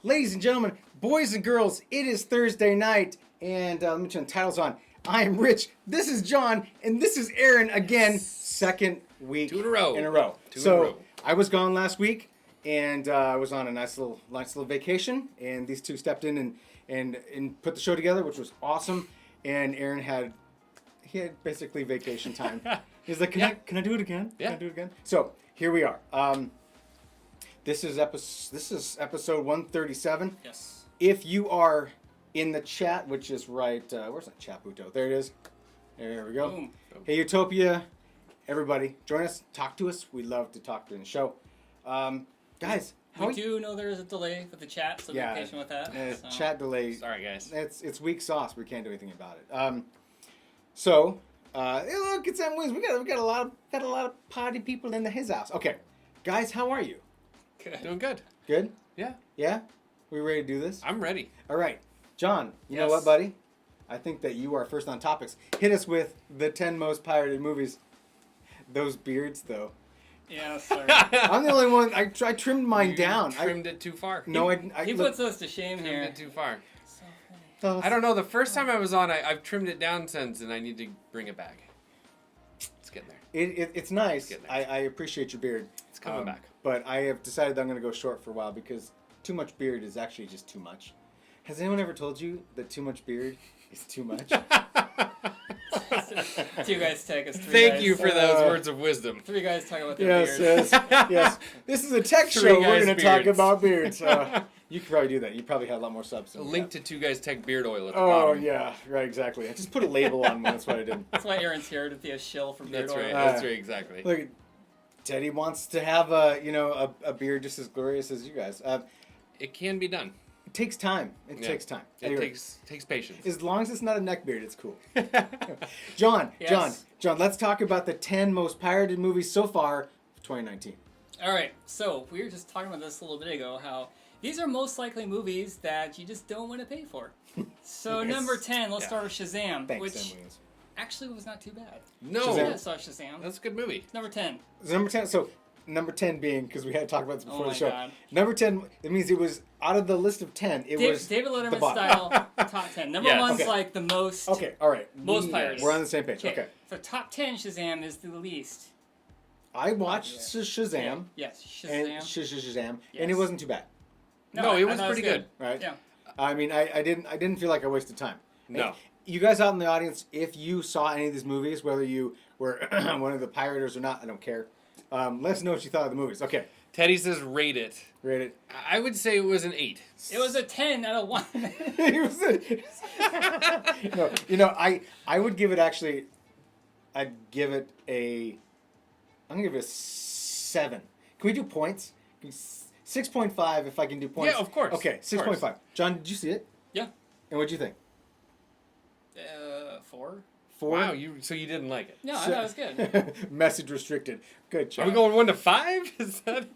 Ladies and gentlemen, boys and girls, it is Thursday night, and let me turn the titles on. I am Rich, this is John, and this is Aaron again, second week 2 in a row. in a row. Two in a row. I was gone last week, and I was on a nice little vacation, and these two stepped in and put the show together, which was awesome. And Aaron had basically vacation time. He's like, can I do it again? Yeah. Can I do it again? So here we are. This is episode 137. Yes. If you are in the chat, which is right, where's that chat, Buto? There it is. There we go. Boom. Hey, Utopia, everybody, join us, talk to us. We love to talk during the show. Guys, We do know there is a delay with the chat, so be patient with that. So. Chat delay. Sorry, guys. It's weak sauce. We can't do anything about it. So, hey, look, it's them wings. We got a lot of party people in his house. Okay, guys, how are you? Good. Doing good. Good? Yeah. Yeah? We ready to do this? I'm ready. All right. John, you know Yes. what, buddy? I think that you are first on topics. Hit us with the 10 most pirated movies. Those beards, though. Yeah, sorry. I'm the only one. I trimmed mine You down. Trimmed it too far. No, I He look, puts us to shame Trimmed here. it too far. So funny. I don't know. The first time I was on, I've trimmed it down since, and I need to bring it back. It's getting there. It's nice. Getting there. I appreciate your beard. It's coming back. But I have decided that I'm going to go short for a while because too much beard is actually just too much. Has anyone ever told you that too much beard is too much? 2 guys take us. 3 Thank guys. you for those words of wisdom. 3 guys talking about their Yes, beards. yes. This is a tech Three show. We're guys' going to talk beards. about beards. You could probably do that. You probably had a lot more subs. A than link that. to 2 Guys Tech Beard Oil at the Oh, bottom. yeah. Right, exactly. I just put a label on one. That's what I did. That's why Aaron's here, to be a shill for beard That's oil. right. That's right. Exactly. Look, Teddy wants to have a beard just as glorious as you guys. It can be done. It takes time. It Yeah. takes time. It Anyway, takes patience. as long as it's not a neck beard, it's cool. John, Yes. John, let's talk about the 10 most pirated movies so far of 2019. All right, so we were just talking about this a little bit ago, how these are most likely movies that you just don't want to pay for. So Yes. number 10, let's Yeah. start with Shazam, Thanks, which Sam Williams. actually was not too bad. No. Shazam. I saw Shazam. That's a good movie. Number 10. So number 10 being, because we had to talk about this before Oh the my show. God. Number 10, it means it was out of the list of 10. It was David the Letterman bottom. style top 10. Number Yes. one's Okay. like the most. Okay, all right. Most pirates. We're on the same page. Okay. So top 10 Shazam is the least. I watched Yeah. Shazam. Yes, Shazam. And Shazam, and it Yes. wasn't too bad, No, it I was thought pretty good. right? Yeah. I mean, I didn't feel like I wasted time. No. Hey, you guys out in the audience, if you saw any of these movies, whether you were one of the pirators or not, I don't care. Let us know what you thought of the movies. Okay, Teddy says rate it. rate it. I would say it was an 8. It was a 10 out of 1. He was no, I would give it actually. I'd give it a. I'm gonna give it a 7. Can we do points? 6.5 if I can do points. Yeah, of course. Okay, 6.5. John, did you see it? Yeah. And what'd you think? 4? 4. Wow, so you didn't like it. No, I thought it was good. Message restricted. Good job. Are we going 1 to 5? Is that?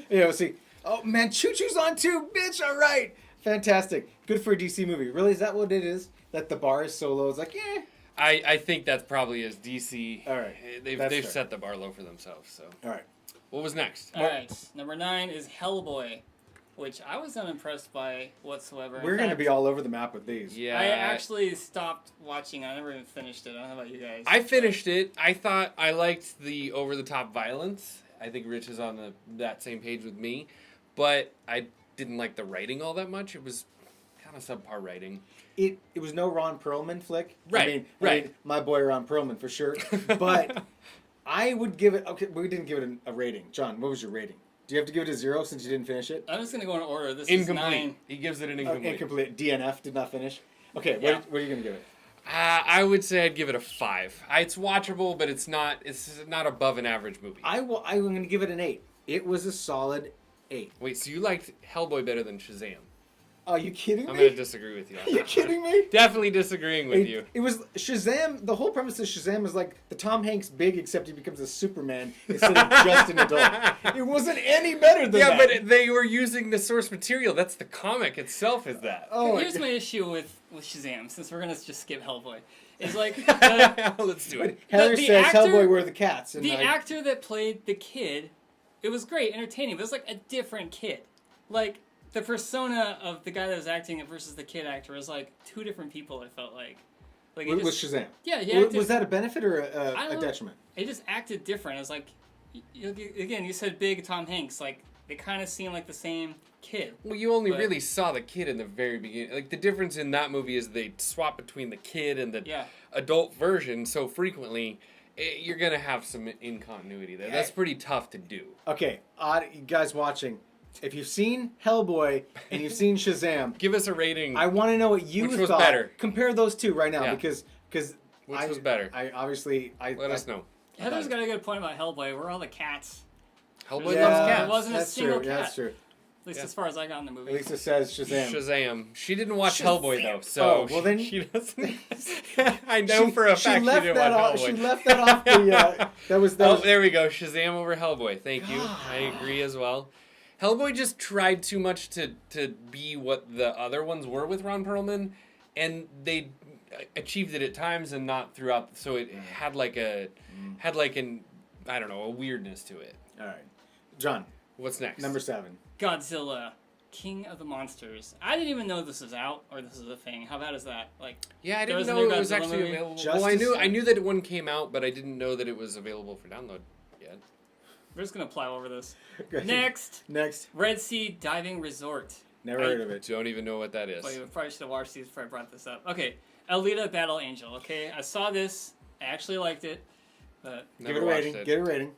Yeah, see. Oh man, Choo Choo's on too, bitch. All right, fantastic. Good for a DC movie. Really, is that what it is? That the bar is so low? It's like, yeah. I think that's probably as DC. All right, They've that's fair. set the bar low for themselves. So All right. what was next? All right. Number 9 is Hellboy, which I was unimpressed by whatsoever. In We're gonna fact, be all over the map with these. Yeah, I actually stopped watching. I never even finished it. I don't know about you guys. I finished it. I thought I liked the over-the-top violence. I think Rich is on that same page with me, but I didn't like the writing all that much. It was kind of subpar writing. It was no Ron Perlman flick. Right, I mean, right. my boy Ron Perlman for sure. But I would give it. Okay, we didn't give it a rating. John, what was your rating? Do you have to give it a 0 since you didn't finish it? I'm just gonna go in order. This Incomplete. is 9. He gives it an Oh, incomplete. incomplete. DNF did not finish. Okay, Yeah. what are you gonna give it? I would say I'd give it a 5. It's watchable, but it's not above an average movie. I'm gonna give it an 8. It was a solid 8. Wait, so you liked Hellboy better than Shazam? Are you kidding me? I'm going to disagree with you. Are you kidding me? Definitely disagreeing with you. It was Shazam. The whole premise of Shazam is like the Tom Hanks big, except he becomes a Superman instead of just an adult. It wasn't any better than that. Yeah, but they were using the source material. That's the comic itself, is that. Oh, Here's my issue with Shazam, since we're gonna just skip Hellboy. Is like Let's do it. Heather the says actor- Hellboy were the cats. And the actor that played the kid. It was great, entertaining. But it was like a different kid. Like the persona of the guy that was acting it versus the kid actor was like two different people. It felt like. Like with Shazam. Yeah, he acted, Was that a benefit or I a don't know. detriment? It just acted different. It was like, again, you said big Tom Hanks. Like they kind of seemed like the same kid. Well, you only But- really saw the kid in the very beginning. Like, the difference in that movie is they swap between the kid and the Yeah. adult version so frequently, you're going to have some incontinuity there. That's pretty tough to do. Okay, you guys watching, if you've seen Hellboy and you've seen Shazam, Give us a rating. I want to know what you Which was thought. better? Compare those two right now Yeah. because Which was better? I obviously Let us know. Heather's got a good point about Hellboy. We're all the cats. Hellboy Yeah, loves There cats. wasn't a that's single true. Yeah, cat. that's true. At least Yeah. as far as I got in the movie. At least it says Shazam. Shazam. She didn't watch Shazam. Hellboy, though, so Oh, well then- she doesn't... I know for a fact she left didn't that watch off, Hellboy. She left that off the. That was. Oh, there we go. Shazam over Hellboy. Thank you. God. I agree as well. Hellboy just tried too much to be what the other ones were with Ron Perlman, and they achieved it at times and not throughout. So it had like an I don't know, a weirdness to it. All right, John. What's next? Number 7. Godzilla, King of the Monsters. I didn't even know this was out or this was a thing. How bad is that? Like, Yeah, I there didn't was a know new it was Godzilla actually movie? available. Justice- Well, I knew that one came out, but I didn't know that it was available for download yet. we're just gonna plow over this. Next, Next. Red Sea Diving Resort. Never heard of it. Don't even know what that is. Well, you probably should have watched these before I brought this up. Okay, Alita Battle Angel. Okay, I saw this. I actually liked it. But Give Never it a watched rating. it. Give it a rating.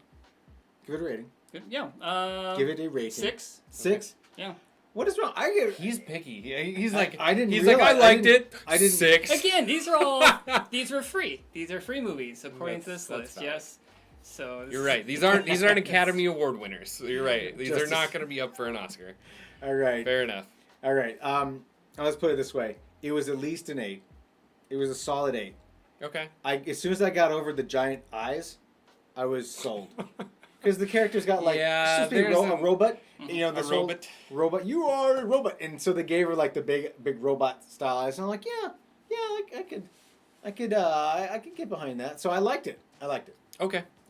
Give it a rating. good, yeah. Give it a rating. 6. 6. Yeah. What is wrong? I get. He's picky. He's like, I didn't He's realize- like, I liked it. I didn't- 6. Again, these are all. These were free. These are free movies according to That's- this that's list. valid. Yes. So this You're is- right. These aren't Academy Award winners. So you're right. These are Justice. not going to be up for an Oscar. All right. Fair enough. All right. Let's put it this way. It was at least an 8. It was a solid 8. Okay. As soon as I got over the giant eyes, I was sold. Because the character's got like Yeah, it's supposed to be there's a robot. You know, A this whole robot. robot. You are a robot, and so they gave her like the big robot style eyes. And I'm like, yeah, I could get behind that. So I liked it. Okay. All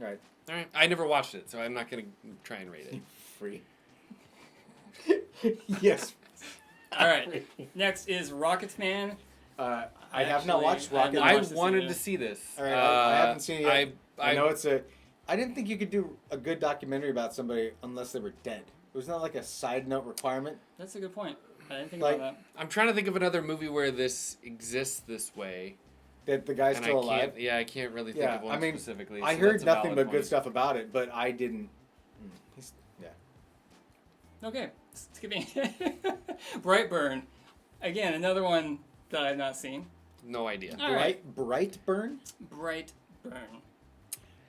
right, All right. I never watched it, so I'm not going to try and rate it. free. Yes. All right. Next is Rocketman. I have not Actually, watched I have Rocket. not I watched this wanted either. to see this. All right, I haven't seen it yet. I I know it's a. I didn't think you could do a good documentary about somebody unless they were dead. It was not like a side note requirement. That's a good point. I didn't think Like- about that. I'm trying to think of another movie where this exists this way. That the guy's And still I alive. can't. Yeah, I can't really think Yeah, of one I mean, specifically. I so heard that's a nothing valid but good point. stuff about it, but I didn't. Yeah. Okay. Skipping. Brightburn. Again, another one that I've not seen. No idea. All right. Brightburn. Brightburn.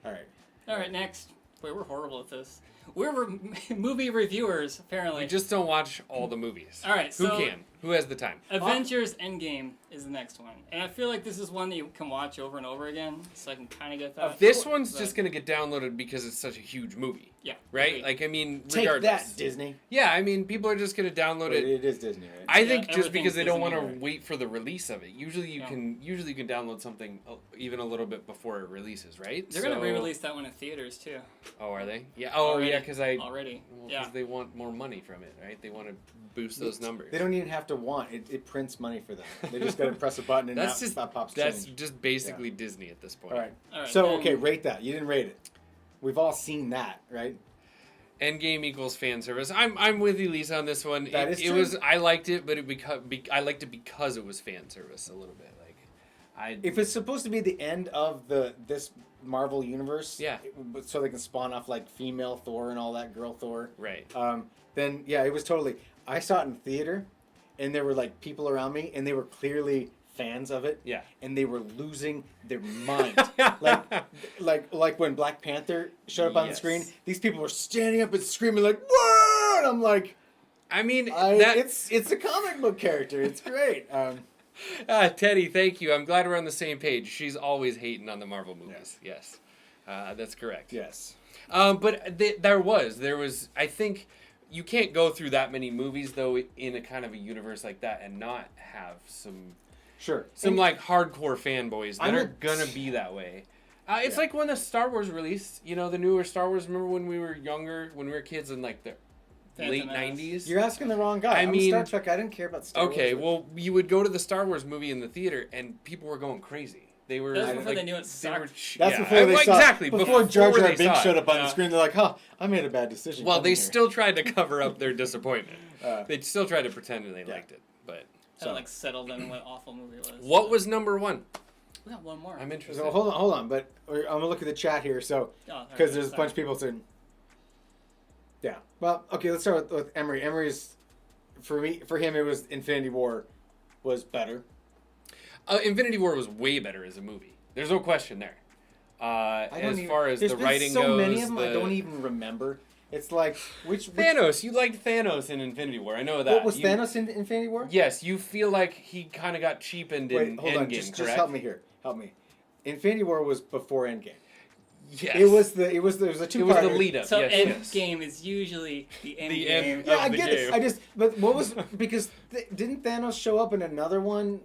All right. All right, next. Wait, we're horrible at this. We're movie reviewers, apparently. We just don't watch all the movies. All right, Who so- can? Who has the time? Avengers Endgame is the next one. And I feel like this is one that you can watch over and over again, so I can kind of get that. This one's But- just gonna get downloaded because it's such a huge movie, Yeah. right? agreed. Like, I mean, Take regardless. that, Disney. Yeah, I mean, people are just gonna download But it. it is Disney, right? I Yeah, think just because everything's they don't want Disney, to right? wait for the release of it. Usually you Yeah. can download something even a little bit before it releases, right? They're going to re-release that one in theaters, too. Oh, are they? Yeah. Oh, Already. yeah, because Already. Yeah. they want more money from it, right? They want to boost those numbers. They don't even have to want it. It prints money for them. They just got to press a button and That's that, just that pops that's change. just basically Disney at this point. All right. All right, So then- okay, rate that. You didn't rate it. We've all seen that, right? Endgame equals fan service. I'm with you, Lisa, on this one. That is it true. was I liked it, but I liked it because it was fan service a little bit. Like If it's supposed to be the end of this Marvel universe, Yeah. so they can spawn off like female Thor and all that, girl Thor, right. then yeah, it was totally. I saw it in theater, and there were like people around me, and they were clearly fans of it. Yeah. And they were losing their mind. like when Black Panther showed up on the Yes. screen, these people were standing up and screaming like, "Whoa!" And I'm like, I mean, it's a comic book character. It's great. Teddy, thank you. I'm glad we're on the same page. She's always hating on the Marvel movies. Yes, that's correct. Yes. But there was. I think you can't go through that many movies though in a kind of a universe like that and not have some like hardcore fanboys that are gonna be that way. It's like when the Star Wars released. You know, the newer Star Wars. Remember when we were younger, when we were kids in like the late 90s? You're asking the wrong guy. I'm Star Trek. I didn't care about Star Wars. Okay, well, you would go to the Star Wars movie in the theater, and people were going crazy. They were. That's before they knew it sucked. That's before they saw exactly before Jar Jar Binks showed up on the screen. They're like, "Huh, I made a bad decision." Well, they still tried to cover up their disappointment. They still tried to pretend that they liked it, but like settled in what awful movie it was. What was number one? We got one more. I'm interested. So, hold on, but I'm gonna look at the chat here. So, because there's a bunch of people saying, yeah. Well, okay, let's start with Emery. Emery's for him, it was Infinity War was better. Infinity War was way better as a movie. There's no question there. As far as the writing goes, so many of them I don't even remember. It's like which Thanos. You liked Thanos in Infinity War. I know that. What was Thanos in Infinity War? Yes, you feel like he kind of got cheapened in hold Endgame. On, just correct? Help me. Infinity War was before Endgame. Yes. It was a two-parter. It was the lead up. So yes, Endgame is usually the end the game. end Yeah, of I the get game. it. But what was because didn't Thanos show up in another one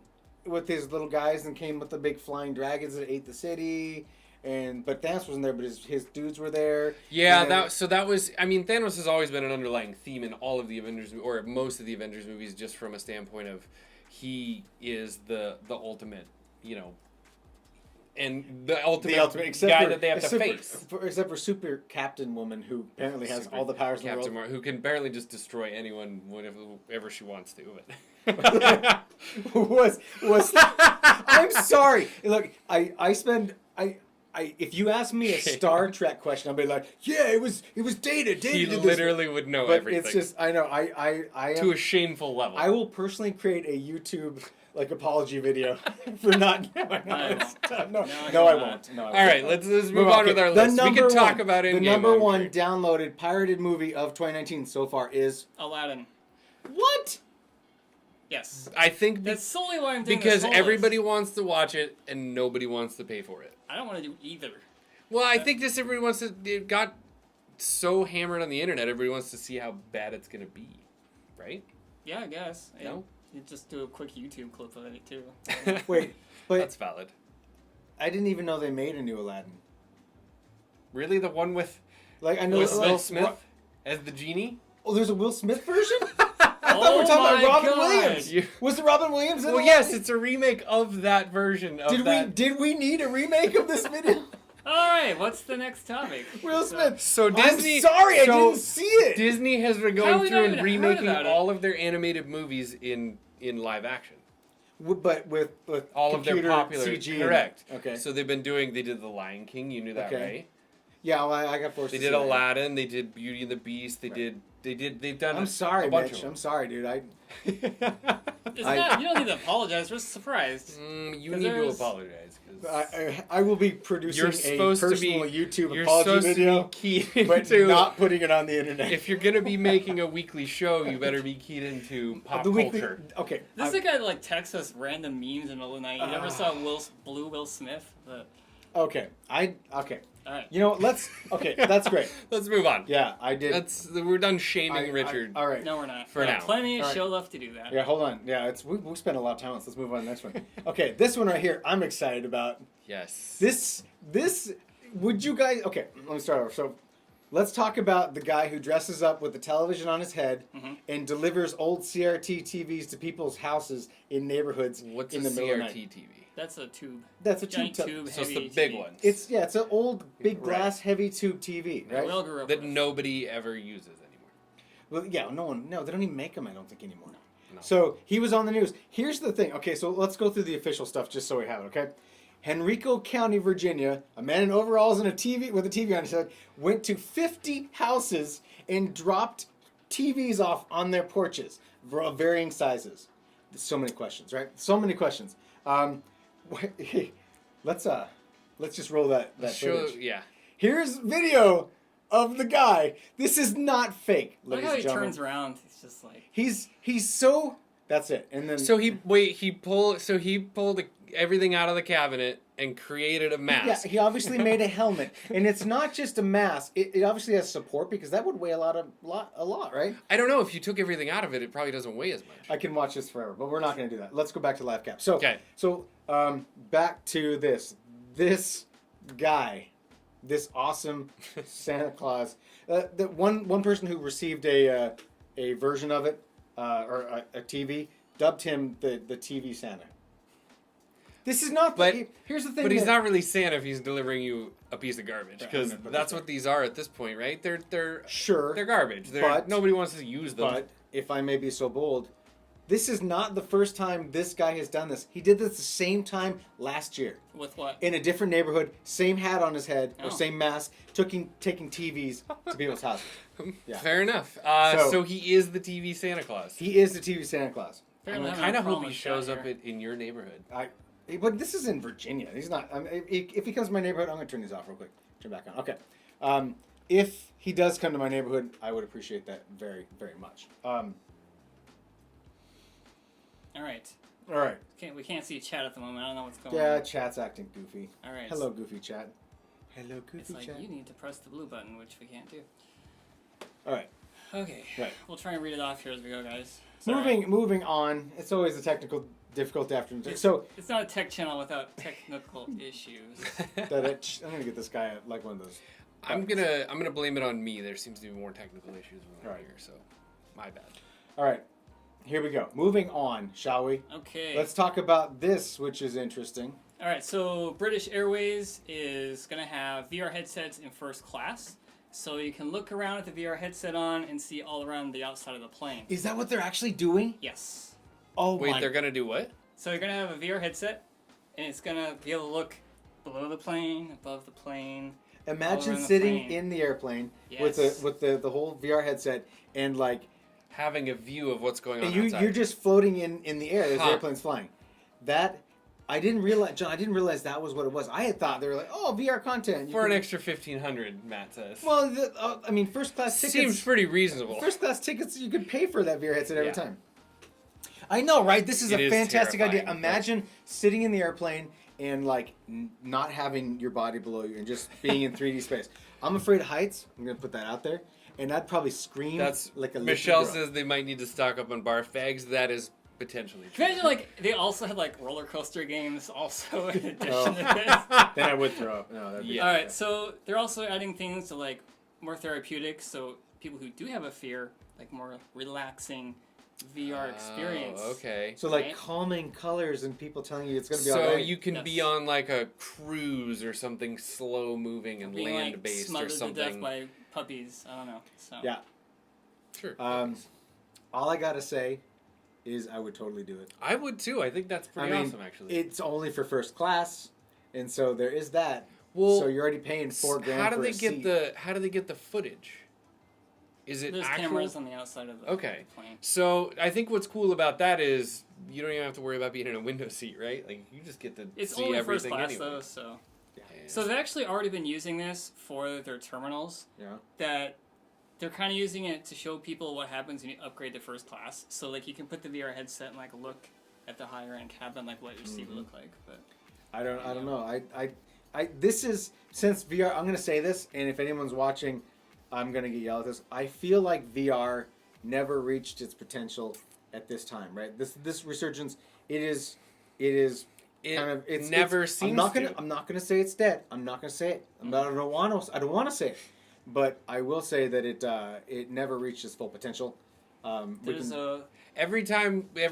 with his little guys and came with the big flying dragons that ate the city? But Thanos wasn't there, but his dudes were there. Yeah, that was. I mean, Thanos has always been an underlying theme in all of the Avengers, or most of the Avengers movies, just from a standpoint of he is the ultimate, and the ultimate guy that they have to face. Except for Super Captain Woman, who apparently has all the powers in the world. Who can barely just destroy anyone whenever she wants to. But was I'm sorry. Look, if you ask me a Star Trek question, I'll be like, yeah, it was Data. He did literally this. would know But everything. it's just I know I am, to a shameful level. I will personally create a YouTube apology video for not. No, I won't. All right, let's move on with our list. We can talk about it. The number one downloaded pirated movie of 2019 so far is Aladdin. What? Yes. I think that's solely why I'm doing because this everybody wants to watch it and nobody wants to pay for it. I don't want to do either. Well, I think just everybody wants to. It got so hammered on the internet. Everybody wants to see how bad it's gonna be, right? Yeah, I guess. No. You just do a quick YouTube clip of it too. Wait, but that's valid. I didn't even know they made a new Aladdin. Really, the one with Will Smith as the genie? Oh, there's a Will Smith version. I thought we were talking about Robin Williams. Was it Robin Williams? Well, yes, it's a remake of that version. Did we need a remake of this video? All right, what's the next topic? Will Smith. So Disney. I'm sorry, I didn't see it. Disney has been going through and remaking all of their animated movies in live action. But with all of their popular CG. Correct. Okay. So they did The Lion King. You knew that, right? Yeah, well, I got forced. They did Aladdin. They did Beauty and the Beast. They've done. I'm sorry, a bunch Mitch. of I'm sorry, dude. You don't need to apologize. We're surprised. You need to apologize. I will be producing a personal YouTube apology video, but not putting it on the internet. If you're gonna be making a weekly show, you better be keyed into pop culture. Okay. This is the guy that texts us random memes in the middle of the night. You never saw Will Smith? Okay. Okay. All right. You know what? Okay, that's great. Let's move on. Yeah, I did. We're done shaming Richard. All right. No, we're not. For now. Plenty of show left to do that. Yeah, hold on. Yeah, we spent a lot of time on this. Let's move on to the next one. Okay, this one right here, I'm excited about. Yes. This, would you guys, okay, let me start over. So, let's talk about the guy who dresses up with the television on his head and delivers old CRT TVs to people's houses in neighborhoods What's in the middle of the night. CRT TV? That's a tube. That's a giant tube. So it's the TV. big one. It's an old big glass heavy tube TV, right? We all grew up that with. nobody ever uses anymore. Well, yeah, no, they don't even make them. I don't think anymore. No. So he was on the news. Here's the thing. Okay, so let's go through the official stuff just so we have it. Okay, Henrico County, Virginia, a man in overalls and a TV with a TV on his head went to 50 houses and dropped TVs off on their porches of varying sizes. So many questions, right? So many questions. Let's just roll that footage. Yeah. Here's video of the guy. This is not fake, Look ladies how and he gentlemen. turns around. He's just like. He's so. That's it. And then So he pulled everything out of the cabinet and created a mask. Yeah, he obviously made a helmet, and it's not just a mask. It obviously has support because that would weigh a lot, right? I don't know if you took everything out of it, it probably doesn't weigh as much. I can watch this forever, but we're not going to do that. Let's go back to live cap. So, Okay. So back to this guy, this awesome Santa Claus. The one person who received a version of it or a TV dubbed him the TV Santa. This is not. Here's the thing. But he's not really Santa if he's delivering you a piece of garbage, because that's what these are at this point, right? They're sure they're garbage. Nobody wants to use them. But if I may be so bold, this is not the first time this guy has done this. He did this the same time last year. With what? In a different neighborhood, same hat on his head, or Oh. same mask, taking TVs to people's houses. Yeah. Fair enough. So he is the TV Santa Claus. He is the TV Santa Claus. I Apparently having kind a of hope problem he with shows that up here. in your neighborhood. But this is in Virginia. He's not. If he comes to my neighborhood, I'm going to turn these off real quick. Turn back on. Okay. If he does come to my neighborhood, I would appreciate that very, very much. All right. All right. We can't see chat at the moment. I don't know what's going Yeah, on. chat's acting goofy. All right. Hello, goofy chat. Hello, goofy It's like chat. you need to press the blue button, which we can't do. All right. Okay. Right. We'll try and read it off here as we go, guys. Sorry. Moving on. It's always a technical difficulty after. So It's not a tech channel without technical issues. I'm gonna get this guy like one of those. I'm gonna blame it on me. There seems to be more technical issues around Right. here, so my bad. All right. Here we go. Moving on, shall we? Okay. Let's talk about this, which is interesting. All right. So British Airways is gonna have VR headsets in first class, so you can look around with the VR headset on and see all around the outside of the plane. Is that what they're actually doing? Yes. Oh Wait, my! they're gonna do what? So you're gonna have a VR headset, and it's gonna be able to look below the plane, above the plane. Imagine around the sitting plane. in the airplane Yes. with the whole VR headset and like Having a view of what's going on and outside. you're just floating in the air as the Huh. airplane's flying. That I didn't realize, John. I didn't realize that was what it was. I had thought they were like, oh, VR content. You For an can- extra $1,500, Matt says. Well, I mean, first class tickets. Seems pretty reasonable. First class tickets, you could pay for that VR headset every Yeah. time. I know, right? This is It a is fantastic idea. terrifying, Imagine sitting in the airplane and like not having your body below you and just being in 3D space. I'm afraid of heights. I'm gonna put that out there, and I'd probably scream That's like a little Michelle girl. says they might need to stock up on barf bags. That is potentially true. Imagine like they also had like roller coaster games also in addition Oh. to this. Then I would throw up. No, that'd be Yeah. All right, so they're also adding things to like more therapeutic, so people who do have a fear, like more relaxing VR experience. Oh, okay. So like Right? calming colors and people telling you it's gonna be So alright. you can be Yes. on like a cruise or something slow moving and Being land like based or smothered to death something. by puppies. I don't know. So Yeah. Sure. All I gotta say is I would totally do it. I would too. I think that's pretty awesome actually. It's only for first class, and so there is that. Well, so you're already paying $4,000 how do for they a get seat. how do they get the footage? Is it there's actual? cameras on the outside of the Okay. plane. So I think what's cool about that is you don't even have to worry about being in a window seat, right? Like you just get to It's see only first everything class anyway. though, so. Yeah. So they've actually already been using this for their terminals. Yeah. That they're kind of using it to show people what happens when you upgrade to first class. So like you can put the VR headset and like look at the higher end cabin, like what your seat would look like. But I don't know. This is, since VR, I'm gonna say this, and if anyone's watching, I'm gonna get yelled at this. I feel like VR never reached its potential at this time, right? This resurgence, it is kind of it's never it's, seems I'm to. not gonna say it's dead. I'm not gonna say it. I don't want to say it, but I will say that it never reached its full potential. there's a Every time they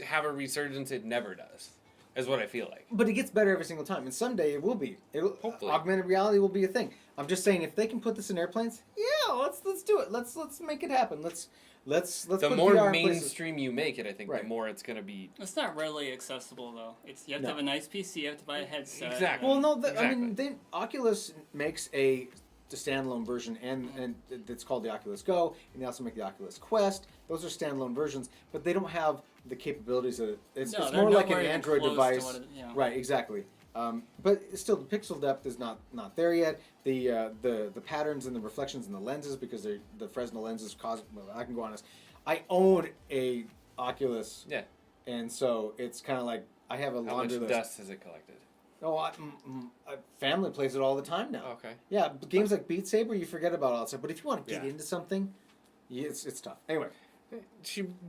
have a resurgence, it never does. Is what I feel like. But it gets better every single time, and someday it will be. Hopefully. Augmented reality will be a thing. I'm just saying, if they can put this in airplanes, yeah, let's do it. Let's make it happen. Let's The put more VR in places. mainstream you make it, I think, Right. the more it's gonna be. It's not readily accessible though. You have to No. have a nice PC. You have to buy a headset. Exactly. Well, no, I Exactly. mean, Oculus makes a standalone version, and it's called the Oculus Go, and they also make the Oculus Quest. Those are standalone versions, but they don't have the capabilities of it's No, they're more like an nowhere even Android close to device, what it- yeah. right? Exactly. But still, the pixel depth is not there yet. The patterns and the reflections in the lenses, because the Fresnel lenses cause. Well, I can go on this. I own a Oculus. Yeah. And so it's kind of like I have a How laundry much list. dust has it collected? Oh, family plays it all the time now. Okay. Yeah, games like Beat Saber, you forget about all that stuff. But if you want to get Yeah. into something, it's tough. Anyway,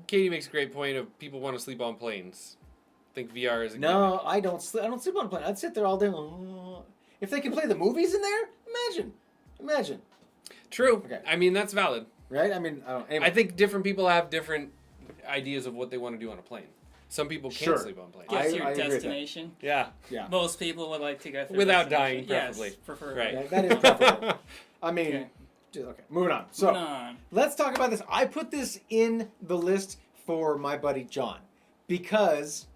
Katie makes a great point of people want to sleep on planes. I think VR is a no, I don't sleep. I don't sleep on a plane. I'd sit there all day. If they can play the movies in there, imagine. True. Okay. I mean, that's valid. Right? I mean, I don't. Anyway. I think different people have different ideas of what they want to do on a plane. Some people can't Sure. sleep on planes. Get to I your agree with that. destination. Yeah. Yeah. Most people would like to go through Without dying, destination. preferably. Yes, preferably. Right. Yeah, that is preferable. I mean, Okay. okay, moving on. So Moving on. let's talk about this. I put this in the list for my buddy John because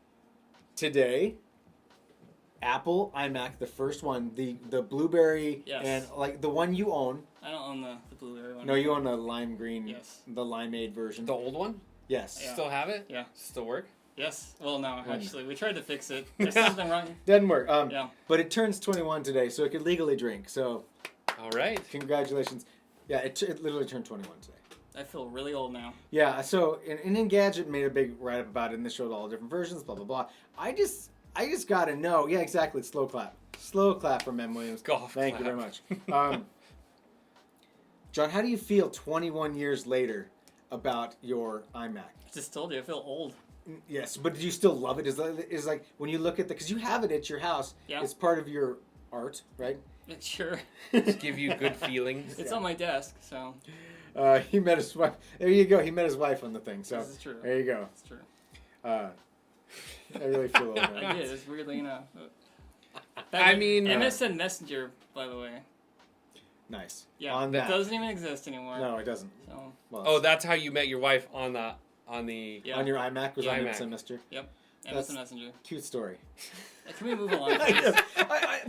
today, Apple iMac, the first one, the blueberry, Yes. and like the one you own. I don't own the blueberry one. No, you own the lime green, Yes. the limeade version. The old one? Yes. Yeah. Still have it? Yeah. Still work? Yes. Well, no, When? actually, we tried to fix it. There's something wrong. Doesn't work. Yeah. But it turns 21 today, so it could legally drink. So All right. congratulations. Yeah, it literally turned 21 today. I feel really old now. Yeah, so and Engadget made a big write up about it, and they showed all the different versions, blah blah blah. I just gotta know. Yeah, exactly. Slow clap from M. Williams. Golf Thank you clap. very much. John, how do you feel 21 years later about your iMac? I just told you, I feel old. Yes, but do you still love it? Is like when you look at because you have it at your house. Yeah. It's part of your art, right? Sure. Just give you good feelings. It's on my desk, so He met his wife. There you go. He met his wife on the thing. So this is true. there you go. It's true. I really feel old. I Man. did. It's weirdly enough. I mean, MSN Messenger, by the way. Nice. Yeah, On it that. doesn't even exist anymore. No, it doesn't. So, Well, Oh, that's how you met your wife on the yeah. on your iMac was on iMac. MSN Messenger. Yep. That's- MSN Messenger. Cute story. Can we move along, I please? just-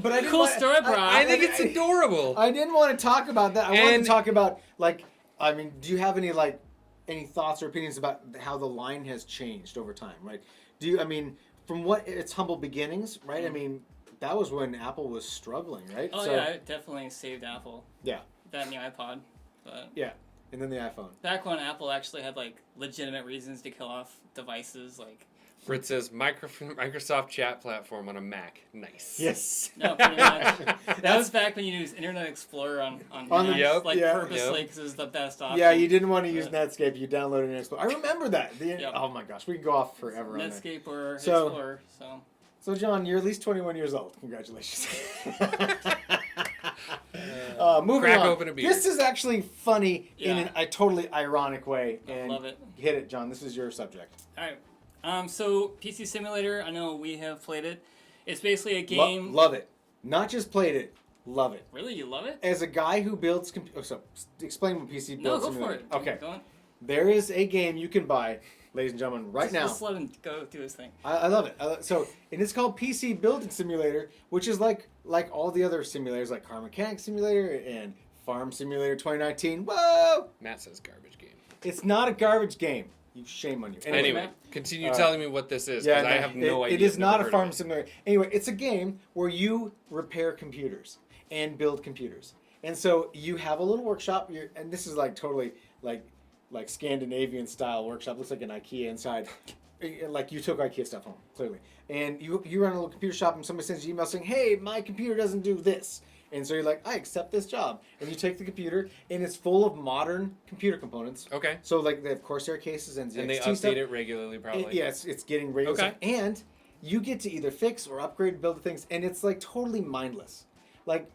but I didn't Cool want- story, bro. I think it's adorable. I didn't want to talk about that. I wanted And- to talk about like. I mean, do you have any thoughts or opinions about how the line has changed over time? Right? Do you? I mean, from what its humble beginnings, right? I mean, that was when Apple was struggling, right? Oh, yeah, it definitely saved Apple. Yeah. That and the iPod. But Yeah. And then the iPhone. back when Apple actually had, like, legitimate reasons to kill off devices, like... Where it says Microsoft chat platform on a Mac. Nice. Yes. No, pretty much. That was back when you used Internet Explorer on On the- Macs, Yep, like, yeah. purposely, because it was the best option. Yeah, you didn't want to use Yeah. Netscape. You downloaded an Explorer. I remember that. Yep. Oh my gosh, we can go off forever on that. Netscape or So- Explorer, so... So, John, you're at least 21 years old. Congratulations. Moving Crack on. open a beer. This is actually funny in Yeah. a totally ironic way. I And love it. hit it, John. This is your subject. Alright. So, PC Simulator, I know we have played it. It's basically a game... Love it. Not just played it, love it. Really? You love it? As a guy who builds... explain what PC No, builds go for simulator. it. Okay. Go on. There is a game you can buy, ladies and gentlemen, right now. Just let him go do his thing. I love it. And it's called PC Building Simulator, which is like all the other simulators, like Car Mechanic Simulator and Farm Simulator 2019. Whoa! Matt says garbage game. It's not a garbage game. You shame on you. Anyway, continue telling me what this is, because I have no idea. It is I've not never a heard farm of it. simulator. Anyway, it's a game where you repair computers and build computers. And so you have a little workshop, and this is like totally like Scandinavian style workshop. Looks like an IKEA inside. Like you took IKEA stuff home, clearly. And you run a little computer shop, and somebody sends you an email saying, "Hey, my computer doesn't do this." And so you're like, "I accept this job." And you take the computer, and it's full of modern computer components. Okay. So like they have Corsair cases and ZXT And they update stuff. it regularly, probably. Yes, it's getting regular Okay. stuff. And you get to either fix or upgrade, build things, and it's like totally mindless. Like,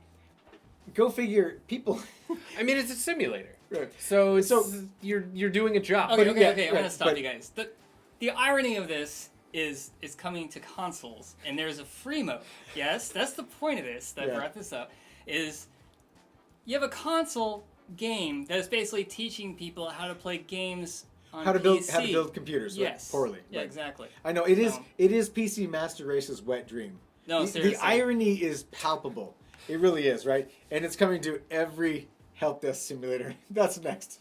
go figure, people. I mean, it's a simulator. Right. So So- you're doing a job. Okay, But okay, yeah, okay. I'm right, gonna stop but- you guys. The irony of this is coming to consoles, and there's a free mode. Yes, that's the point of this. That Yeah. brought this up. Is you have a console game that is basically teaching people how to play games on how to PC. build computers. Right? Yes. Poorly. Yeah, right. exactly. I know it is. No. It is PC Master Race's wet dream. No, the seriously. irony is palpable. It really is, right? And it's coming to every help desk simulator. That's next.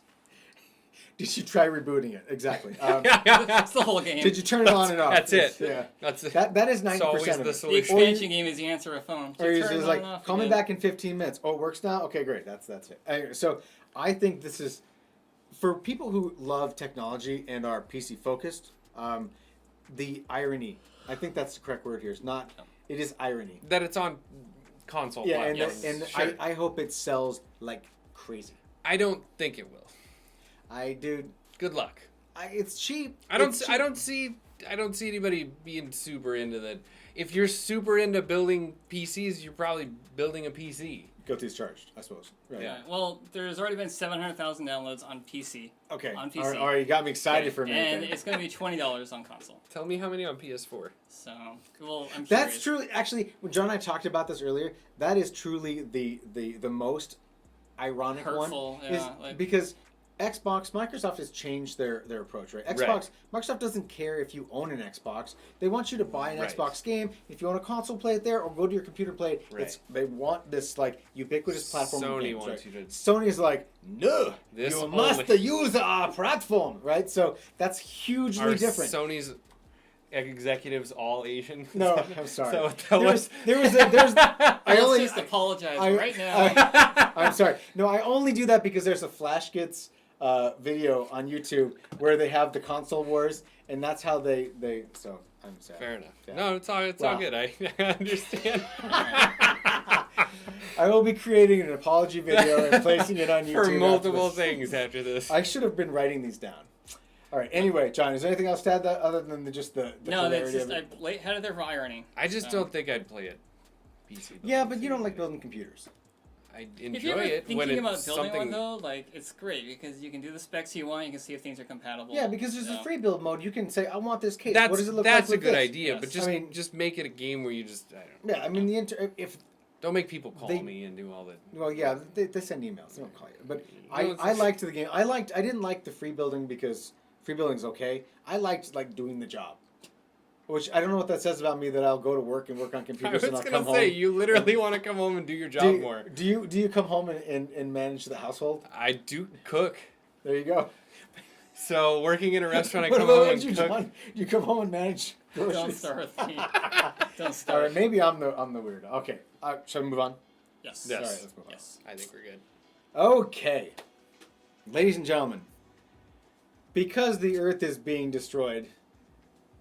Did you try rebooting it? Exactly. That's the whole game. Did you turn it on and off? That's it. Yeah. That's it. That is 90% always of the it. The solution. expansion game is you answer a phone. Or he's Turn just it like, on and off call me again. back in 15 minutes. Oh, it works now? Okay, great. That's it. Anyway, so I think this is, for people who love technology and are PC focused, the irony, I think that's the correct word here. It is irony. That it's on console Yeah, and, platforms. and Sure. I hope it sells like crazy. I don't think it will. Dude, Good luck. it's cheap. I don't It's see anybody being super into that. If you're super into building PCs, you're probably building a PC. Guilty's charged, I suppose. Right. Yeah. Well, there's already been 700,000 downloads on PC. Okay. On PC. All right, you got me excited for a minute. And there. it's going to be $20 on console. Tell me how many on PS4. So, well, I'm That's curious. truly, actually, when John and I talked about this earlier, that is truly the most ironic Hurtful, one. yeah, like- Because Microsoft has changed their approach, right? Microsoft doesn't care if you own an Xbox. They want you to buy an Right. Xbox game. If you own a console, play it there, or go to your computer, play it. Right. They want this like ubiquitous platform. of Sony games, wants right? you to- Sony's like, no, This you only- must use our platform, right? So that's hugely Are different. Sony's executives all Asian? No, I'm sorry. So tell us. There's I Let's only just apologize I- right now. I'm sorry. No, I only do that because there's a Flash Gets video on YouTube where they have the console wars, and that's how they. So I'm sorry. Fair enough. Yeah. No, it's all Wow. good. I understand. I will be creating an apology video and placing it on YouTube For multiple afterwards. things after this. I should have been writing these down. All right. Anyway, John, is there anything else to add that other than just the No, that's hilarity just, of it? I had it there for irony. I just So. don't think I'd play it. PC. Yeah, but you don't like building computers. I If enjoy you're ever it when thinking it's about building something. one though, like it's great because you can do the specs you want. You can see if things are compatible. Yeah, because there's a free build mode. You can say, I want this case. That's what does it look like that's a with good this? idea, Yes. but just I mean- just make it a game where you just I don't know. Yeah, I mean if Don't make people call They- me and do all that. well, yeah, they send emails. They don't call you. But No, I liked the game. I didn't like the free building because free building's okay. I liked like doing the job, which I don't know what that says about me that I'll go to work and work on I computers was and I'll gonna come say home. you literally want to come home and do your job more. Do you come home and manage the household? I do cook. There you go. So working in a restaurant, I What come about home and you, cook. John? You come home and manage groceries. Don't start with me. Don't All start. right, maybe I'm the weirdo. Okay, shall we move on? Yes. Yes. All right, let's move on. Yes. I think we're good. Okay, ladies and gentlemen, because the Earth is being destroyed,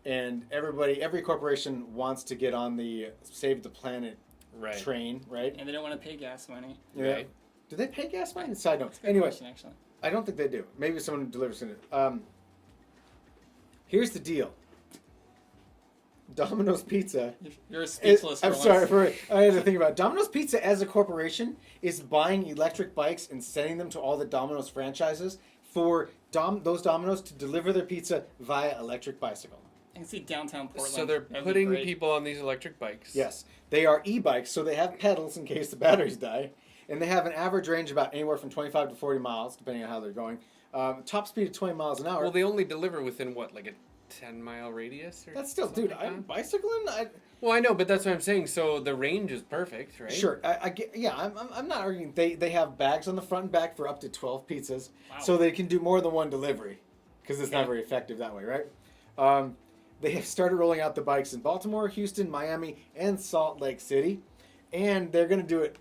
and every corporation wants to get on the save the planet Right. train, right? And they don't want to pay gas money. Yeah. Right. Do they pay gas money? Side note. Good Anyway, question, actually. I don't think they do. Maybe someone delivers it. Here's the deal. Domino's Pizza. You're speechless. I'm for sorry once. I had to think about it. Domino's Pizza as a corporation is buying electric bikes and sending them to all the Domino's franchises for those Domino's to deliver their pizza via electric bicycle. I can see downtown Portland. So they're That'd be putting great. people on these electric bikes. Yes, they are e-bikes, so they have pedals in case the batteries die, and they have an average range about anywhere from 25 to 40 miles, depending on how they're going. Top speed of 20 miles an hour. Well, they only deliver within what, like a 10-mile radius? Or That's still, something dude. like I'm that? bicycling. Well, I know, but that's what I'm saying. So the range is perfect, right? Sure, I get. Yeah, I'm not arguing. They have bags on the front and back for up to 12 pizzas, Wow. so they can do more than one delivery, because it's not Okay. very effective that way, right? They have started rolling out the bikes in Baltimore, Houston, Miami, and Salt Lake City, and they're going to do it.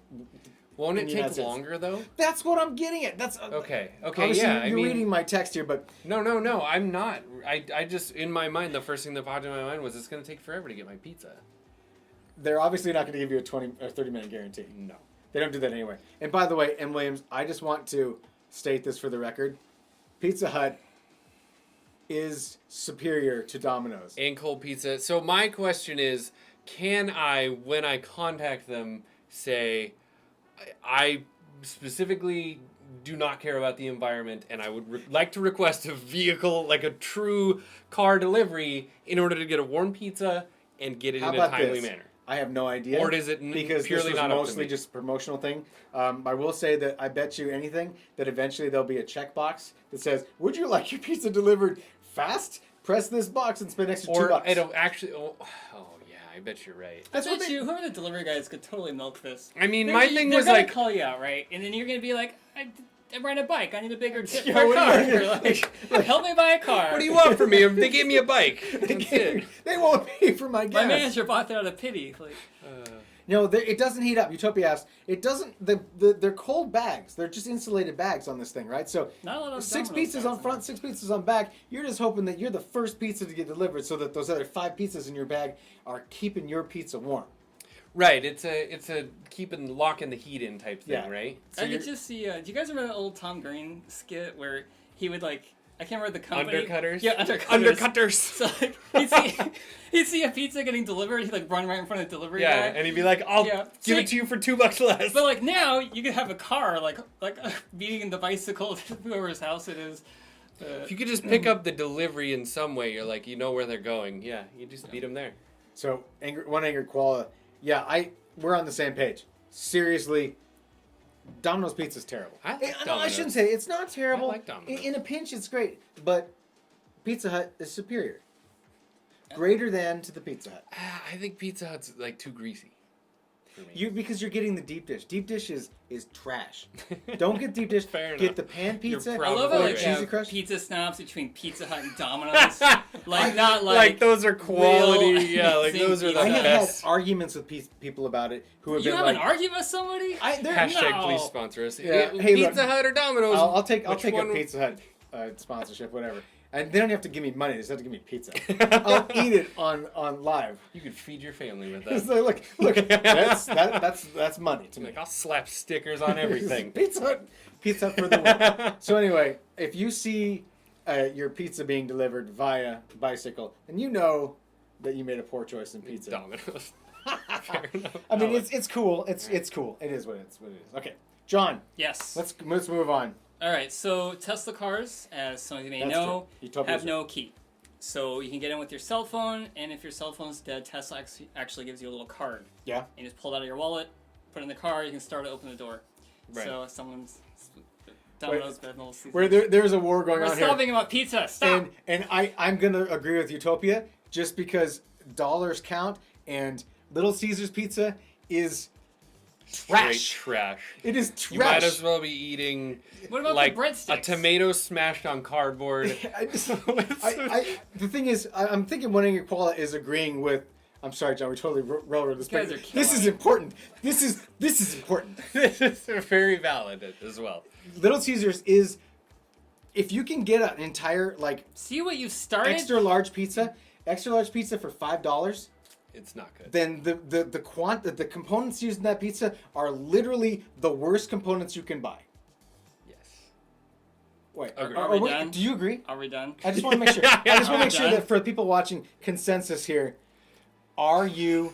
Won't in it the take United States. longer though? That's what I'm getting at. That's Okay. Obviously, Yeah. you're I mean, reading my text here, but no. I'm not. I just in my mind, the first thing that popped in my mind was it's going to take forever to get my pizza. they're obviously not going to give you a 20 or 30-minute guarantee. No. They don't do that anyway. And by the way, M. Williams, I just want to state this for the record: Pizza Hut is superior to Domino's. And cold pizza. So my question is, can I, when I contact them, say, I specifically do not care about the environment and I would like to request a vehicle, like a true car delivery, in order to get a warm pizza and get it How in a about timely this? manner? I have no idea. Or is it because purely this was not up to mostly me? just a promotional thing? I will say that I bet you anything that eventually there'll be a checkbox that says, "Would you like your pizza delivered fast? Press this box and spend extra Or $2." it'll actually... Oh, yeah, I bet you're right. That's I what bet they- you whoever the delivery guys could totally milk this. I mean, They're- my thing they're was gonna like... call you out, right? And then you're gonna be like, I'm riding a bike. I need a bigger Yeah, car. what do you- Like, help me buy a car. What do you want from me? They gave me a bike. That's it. They won't pay for my gas. My manager bought that out of pity. Like, No, it doesn't heat up. Utopia asked. It doesn't. They're cold bags. They're just insulated bags on this thing, right? So not a lot of 6 Domino's pizzas bags on front, there. 6 pizzas on back. You're just hoping that you're the first pizza to get delivered, so that those other 5 pizzas in your bag are keeping your pizza warm. Right. It's a locking the heat in type thing, Yeah. right? So I you're- could just see. Do you guys remember that old Tom Green skit where he would like? I can't remember the company. Undercutters. Yeah, undercutters. Undercutters. So like, he'd see a pizza getting delivered. He'd like run right in front of the delivery Yeah, guy. and he'd be like, "I'll Yeah. give See- it to you for $2 less." But like now, you could have a car like beating the bicycle to whoever's house it is. If you could just pick up the delivery in some way, you're like, you know where they're going. Yeah, you just beat them there. So one angry koala. Yeah, we're on the same page. Seriously, Domino's pizza's terrible. I like No, I Domino's. shouldn't say it's not terrible. I like Domino's. In a pinch, it's great, but Pizza Hut is superior. Greater than to the Pizza Hut. I think Pizza Hut's like too greasy for me. Because you're getting the deep dish. Deep dish is trash. Don't get deep dish. Fair Get enough. the pan pizza. I probably love how or like cheesy you have crust. pizza snobs between Pizza Hut and Domino's. Like not like those are quality. real Yeah, like amazing those are the I pizza. have best. had arguments with people about it who have You been have like, an argument with somebody? Hashtag No. please sponsor us. Yeah, Yeah, hey, Pizza look, Hut or Domino's. I'll take Which a one- Pizza Hut sponsorship, whatever. And they don't have to give me money; they just have to give me pizza. I'll eat it on live. You could feed your family with It's that. like, look, that's money to me. Like, I'll slap stickers on everything. Pizza Hut for the win. So anyway, if you see your pizza being delivered via bicycle, then you know that you made a poor choice in pizza. Domino's. Fair enough. I mean, like it's cool. It's cool. It is what it is. Okay, John, Yes. let's move on. All right. So Tesla cars, as some of you may That's know, true. Utopia's have no key. So you can get in with your cell phone, and if your cell phone's dead, Tesla actually gives you a little card. Yeah. You just pull it out of your wallet, put it in the car, you can start to open the door. Right. So someone's Domino's been a little Where there's a war going We're on here. stopping about pizza. Stop. And I'm gonna agree with Utopia just because dollars count and Little Caesars pizza is trash. Straight trash. It is trash. You might as well be eating What about like the breadsticks? a tomato smashed on cardboard. The thing is, I'm thinking one angry koala is agreeing with. I'm sorry, John. We totally railroaded this. You guys but are this is killing it. important. This is important. This is very valid as well. Little Caesars is, if you can get an entire like See what you started? extra large pizza for $5. It's not good. Then the components used in that pizza are literally the worst components you can buy. Yes. Wait, Agree. Are we done? do you agree? Are we done? I just want to make sure. I just want to make sure Done. that for the people watching, consensus here. Are you?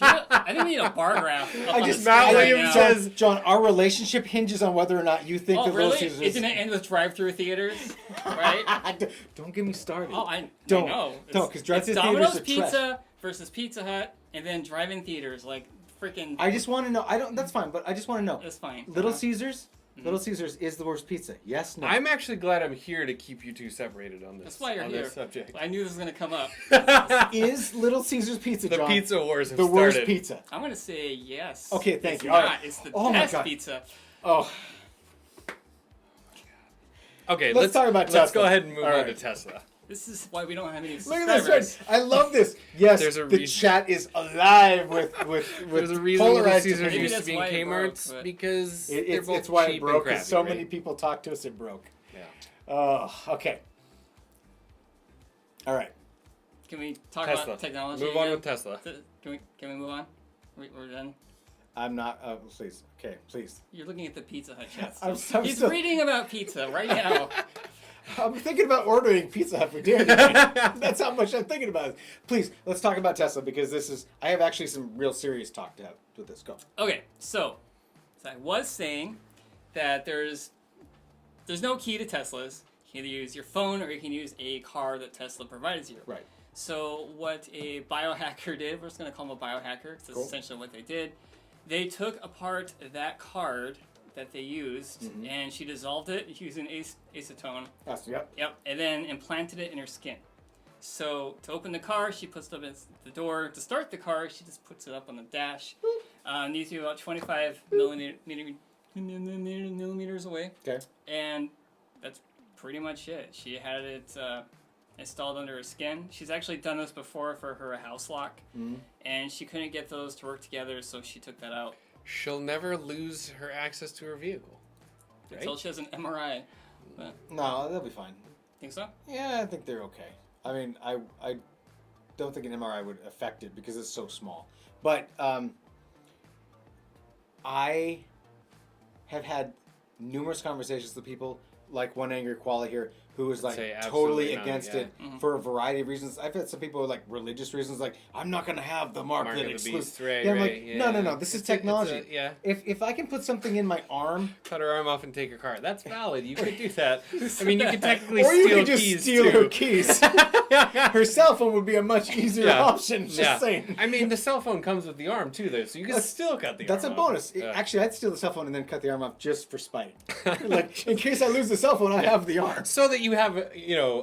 I think we need a bar graph. Up I on just the screen Matt right Williams now. says- John, our relationship hinges on whether or not you think Oh, that really? Little Caesars. It didn't end with drive-through theaters, right? Don't get me started. Oh, I Don't. know. Don't, 'cause drive-thru it's theaters Domino's are trash. Pizza versus Pizza Hut, and then drive-in theaters, like freaking. I just want to know. I don't. That's fine, but I just want to know. That's fine. Little Uh-huh. Caesars. Little Caesars is the worst pizza. Yes. No. I'm actually glad I'm here to keep you two separated on this. That's why you're on here. This subject. I knew this was gonna come up. Is Little Caesars pizza, The John, pizza wars have the worst started. pizza? I'm gonna say yes. Okay, thank It's you. All Not. right. It's the Oh my best God. pizza. Oh, Okay, Let's talk about Let's Tesla. go ahead and move All on right. to Tesla. This is why we don't have any look subscribers. at this. Right? I love this. Yes, There's a the reason. chat is alive with There's a reason Little polarized Caesars opinions. Maybe used to that's be in why it broke, Kmart's but- because they're both It's why cheap it broke. and crappy, Because so right? many people talked to us, it broke. Yeah. Oh, okay. All right. Can we talk Tesla. about technology? Move on again? with Tesla. Can we move on? We're done. I'm not. Please. Okay, please. You're looking at the Pizza Hut chat. I'm He's still- reading about pizza right now. I'm thinking about ordering Pizza Hut for dinner. That's how much I'm thinking about it. Please, let's talk about Tesla because this is. I have actually some real serious talk to have with this. Go. Okay, so I was saying that there's no key to Teslas. You can either use your phone or you can use a car that Tesla provides you. Right. So what a biohacker did, we're just going to call them a biohacker because that's Cool. essentially what they did. They took apart that card that they used and she dissolved it using acetone. Yep. Yep, and then implanted it in her skin. So to open the car, she puts it up at the door. To start the car, she just puts it up on the dash. Needs to be about 25 millimeters away. Okay. And that's pretty much it. She had it installed under her skin. She's actually done this before for her house lock, and she couldn't get those to work together, so she took that out. She'll never lose her access to her vehicle. Right? Until she has an MRI. But, No, they'll be fine. think so? Yeah, I think they're okay. I mean, I don't think an MRI would affect it because it's so small. But I have had numerous conversations with people, like one angry koala here, who is like Say totally absolutely not, against yeah. it for a variety of reasons. I've had some people with like religious reasons, like I'm not going to have the mark Mark that of the excludes. beast, right, Yeah, I'm right, like, no. This is technology. yeah. If I can put something in my arm, Cut her arm off and take her car. That's valid. You could do that. I mean, you could technically or you steal could just keys steal too. her keys. Her cell phone would be a much easier Yeah. option. Just saying. I mean, the cell phone comes with the arm too, though, so you can still cut the That's a arm bonus. off. Yeah. Actually, I'd steal the cell phone and then cut the arm off just for spite. Like, in case I lose the cell phone, I have the arm. So that you have,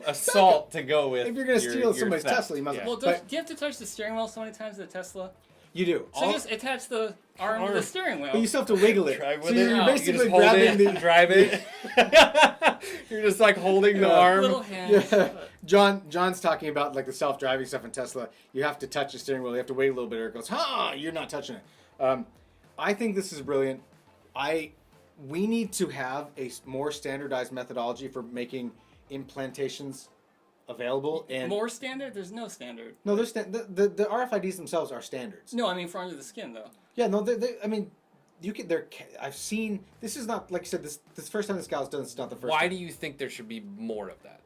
assault to go with. If you're going to your- steal your somebody's theft. Tesla, you must. Yeah. Well, But do you have to touch the steering wheel so many times with the Tesla? you do. So just attach the arm to the steering wheel. But you still have to wiggle it. Drive So with you're it. No, you basically you just hold grabbing it, the. drive it. You're just like holding the arm. Little hand. Yeah. John's talking about like the self-driving stuff in Tesla. You have to touch the steering wheel. You have to wait a little bit, or it goes, you're not touching it. I think this is brilliant. We need to have a more standardized methodology for making implantations available. And More standard? There's no standard. no, there's the RFIDs themselves are standards. No, I mean for under the skin though. Yeah, no, I mean, you can. I've seen. This is not like I said. This first time this gal's done. This is not the first. Why time. do you think there should be more of that?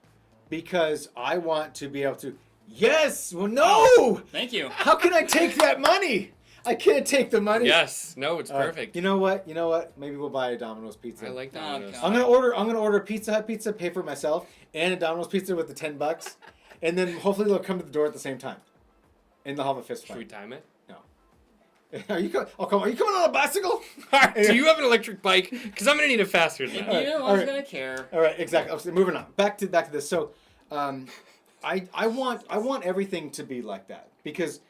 Because I want to be able to. Yes. Well, no. Thank you. How can I take that money? I can't take the money. Yes. No, it's perfect. You know what? Maybe we'll buy a Domino's pizza. I like Oh, Domino's. God. I'm gonna order a Pizza Hut pizza, pay for it myself, and a Domino's pizza with the $10, and then hopefully they'll come to the door at the same time, and they'll have a fist Should we fight. time it? No. Are you coming? Oh, come on! Are you coming on a bicycle? Do you have an electric bike? Because I'm gonna need it faster than that. Neither all one's right. gonna care. All right, exactly. Okay, moving on. Back to this. So, I want everything to be like that because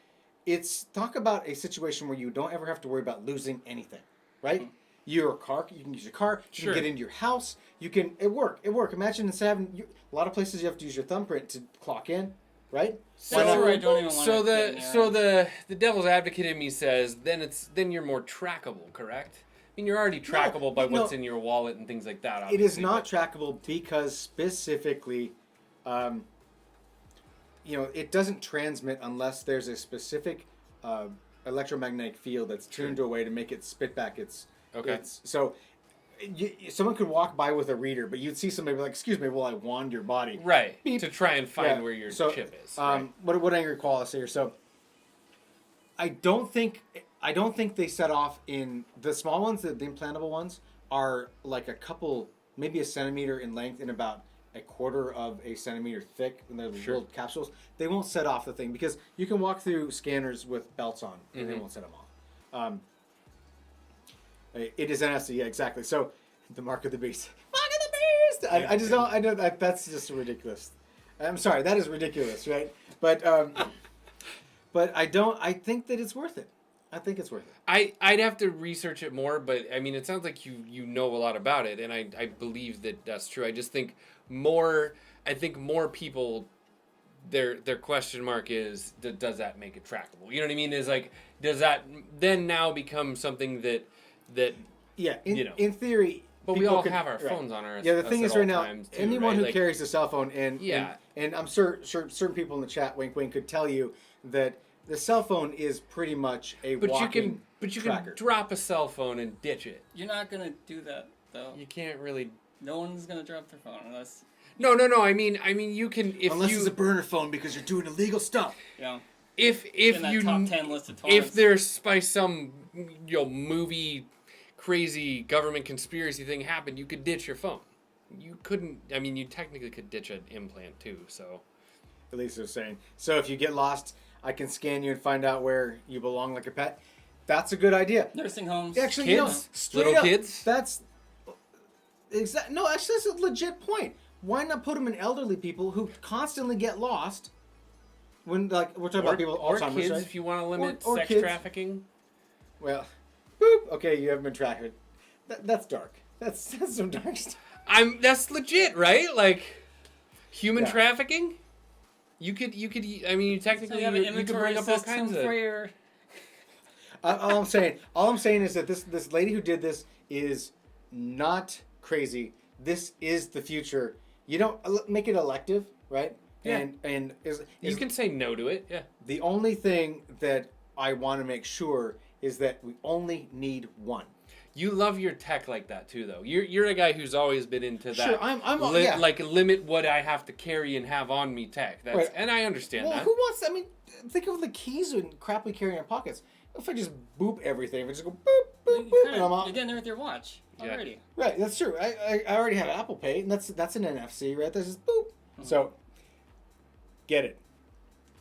talk about a situation where you don't ever have to worry about losing anything, right? Your car, you can use your car. You Sure. can get into your house. You can it work. Imagine instead of having a lot of places you have to use your thumbprint to clock in, right? That's where I don't even want So to the devil's advocate in me says then you're more trackable, correct? I mean, you're already trackable by what's in your wallet and things like that. It is obviously, not but- trackable because specifically, it doesn't transmit unless there's a specific electromagnetic field that's tuned to a way to make it spit back its. Okay. So someone could walk by with a reader, but you'd see somebody be like, "Excuse me, will I wand your body?" Right. Beep. To try and find Yeah. where your So, chip is. Right? What angry koala say here? So, I don't think they set off in the small ones. The implantable ones are like a couple, maybe a centimeter in length and about a quarter of a centimeter thick, and they're Sure. little capsules. They won't set off the thing because you can walk through scanners with belts on, and they won't set them off. It is NFC, yeah, exactly. So, the mark of the beast. Mark of the beast. I just don't. I know that's just ridiculous. I'm sorry, that is ridiculous, right? But I don't. I think that it's worth it. I think it's worth it. I'd have to research it more, but I mean, it sounds like you know a lot about it, and I believe that that's true. I just think more people, their question mark is, does that make it trackable? You know what I mean? Is like, does that then now become something that Yeah, in, in theory. but we people all could- have our right. phones on our Yeah, the thing us is at right all now, times, too, anyone right? who Like, carries a cell phone, and I'm sure certain people in the chat, wink wink, could tell you that the cell phone is pretty much a walking you tracker. can drop a cell phone and ditch it. You're not gonna do that though. You can't really. No one's gonna drop their phone unless No. I mean, you can Unless it's a burner phone because you're doing illegal stuff. if in that you top 10 list of if torrents. there's by some movie crazy government conspiracy thing happened, you could ditch your phone. You couldn't. I mean, you technically could ditch an implant too. So At least they're saying. So if you get lost, I can scan you and find out where you belong like a pet. That's a good idea. nursing homes. Actually, Kids? straight Little up, kids? That's no. Actually, that's a legit point. Why not put them in elderly people who constantly get lost? When we're talking about people with or Alzheimer's, kids, right? if you want to limit Or sex kids. trafficking. Well, boop. Okay, you haven't been tracked. That's dark. That's some dark stuff. That's legit, right? Like human Yeah. trafficking. You could. I mean, you So technically you have an you could inventory bring up all system kinds of. for your. All I'm saying is that this lady who did this is not crazy. This is the future. You don't make it elective, right? Yeah. And You can say no to it. Yeah. the only thing that I want to make sure is that we only need one. You love your tech like that too, though. You're a guy who's always been into that. Sure, I'm yeah. Like limit what I have to carry and have on me tech. That's Right. and I understand Well, that. who wants? I mean, think of the keys and crap we carry in our pockets. If I just boop everything, if I just go boop boop boop, and I'm You're out. getting there with your watch Yeah. already. Right, that's true. I already have Apple Pay, and that's an NFC, right? That's just boop. So, get it.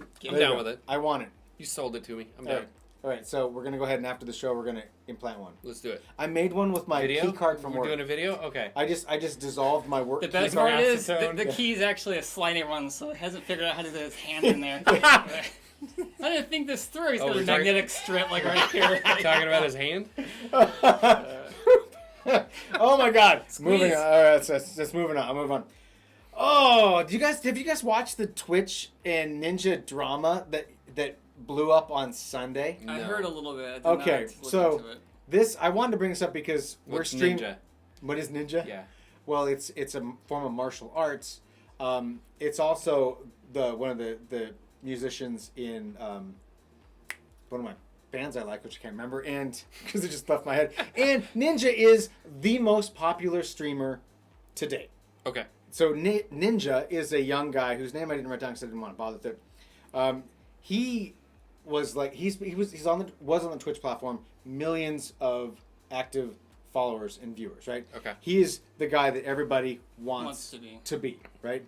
I'm There you down go. with it. I want it. You sold it to me. I'm All down. right. All right, so we're gonna go ahead and after the show, we're gonna implant one. Let's do it. I made one with my Video? key card from We're work. doing a video. Okay. I just dissolved my work. The key best card. part is the acetone. key is actually a sliding one, so he hasn't figured out how to get his hand in there. I didn't think this through. He's Oh, got a we're talking- magnetic strip like right here. Talking about his hand. Oh my God! Moving Squeeze. on. All right, let's moving on. I'll move on. Oh, have you guys watched the Twitch and Ninja drama that blew up on Sunday? I No. heard a little bit. I did Okay, not look so into it. this I wanted to bring this up because we're What's streaming. Ninja? What is Ninja? Yeah. Well, it's a form of martial arts. It's also one of the musicians in one of my bands I like, which I can't remember, and because it just left my head. And Ninja is the most popular streamer to date. Okay. So Ninja is a young guy whose name I didn't write down because I didn't want to bother with it. He was like he's on the Twitch platform, millions of active followers and viewers, right? Okay. He is the guy that everybody Wants wants to be. right?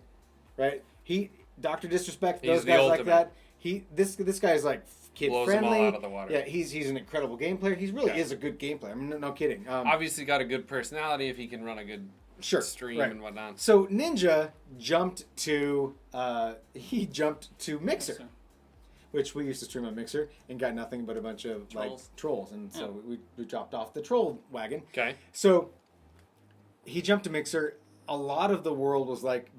Right? He Dr. Disrespect, He's those the guys like ultimate. that. This guy is like kid Blows them all friendly. out of the water. Yeah, he's an incredible game player. He really Okay. is a good game player. I mean, no kidding. Obviously got a good personality if he can run a good Sure, stream right. and whatnot. So Ninja jumped to Mixer, which we used to stream on Mixer and got nothing but a bunch of Trolls. like trolls, and so we dropped off the troll wagon. Okay. So he jumped to Mixer. A lot of the world was like,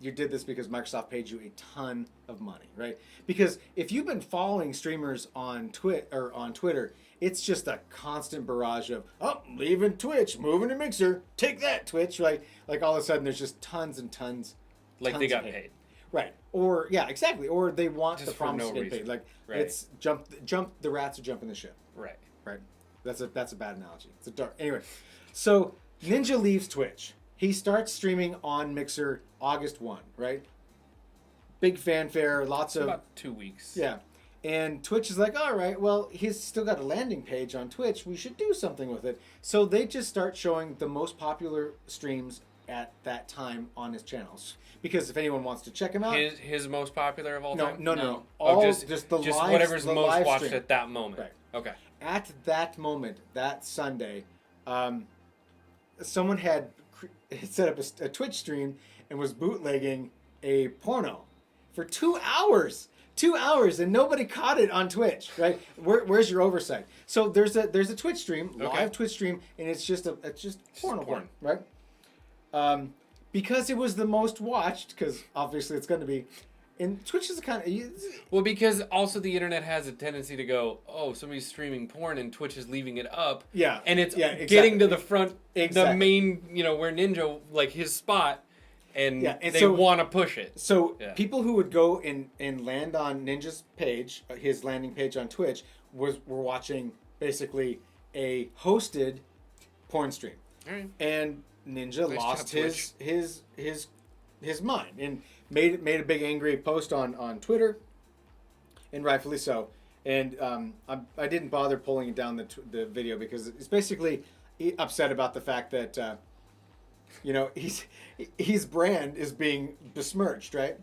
you did this because Microsoft paid you a ton of money, right? Because if you've been following streamers on Twitter, it's just a constant barrage of, oh, leaving Twitch, moving to Mixer, take that, Twitch, right? Like all of a sudden there's just tons and tons. Like tons they of got hate. paid. Right. Or, yeah, exactly. Or they want Just the for promise no to get reason. paid. Like, Right. it's jump, the rats are jumping the ship. Right. Right. That's a bad analogy. It's a dark. Anyway, so Ninja leaves Twitch. He starts streaming on Mixer August 1, right? Big fanfare, lots of About 2 weeks. yeah. And Twitch is like, all right, well, he's still got a landing page on Twitch. We should do something with it. So they just start showing the most popular streams at that time on his channels. Because if anyone wants to check him out, His most popular of all no, time? no. No. All Oh, just the live, whatever's the most live watched stream. at that moment. Right. Okay. At that moment, that Sunday, someone had set up a Twitch stream and was bootlegging a porno for 2 hours. 2 hours, and nobody caught it on Twitch, right? Where's your oversight? So there's a Twitch stream, live Okay. Twitch stream, and it's just porn, porn. right? Because it was the most watched, because obviously it's going to be, and Twitch is kind of. Well, because also the internet has a tendency to go, oh, somebody's streaming porn and Twitch is leaving it up. Yeah. And it's Yeah, getting to exactly. the front, Exactly. the main, where Ninja, like his spot, and, Yeah, and they so- want to push it. So Yeah. people who would go and land on Ninja's page, his landing page on Twitch, were watching basically a hosted porn stream, All right. and Ninja Nice lost job, his mind and made a big angry post on Twitter, and rightfully so. And I didn't bother pulling down the video because it's basically upset about the fact that his brand is being besmirched, right?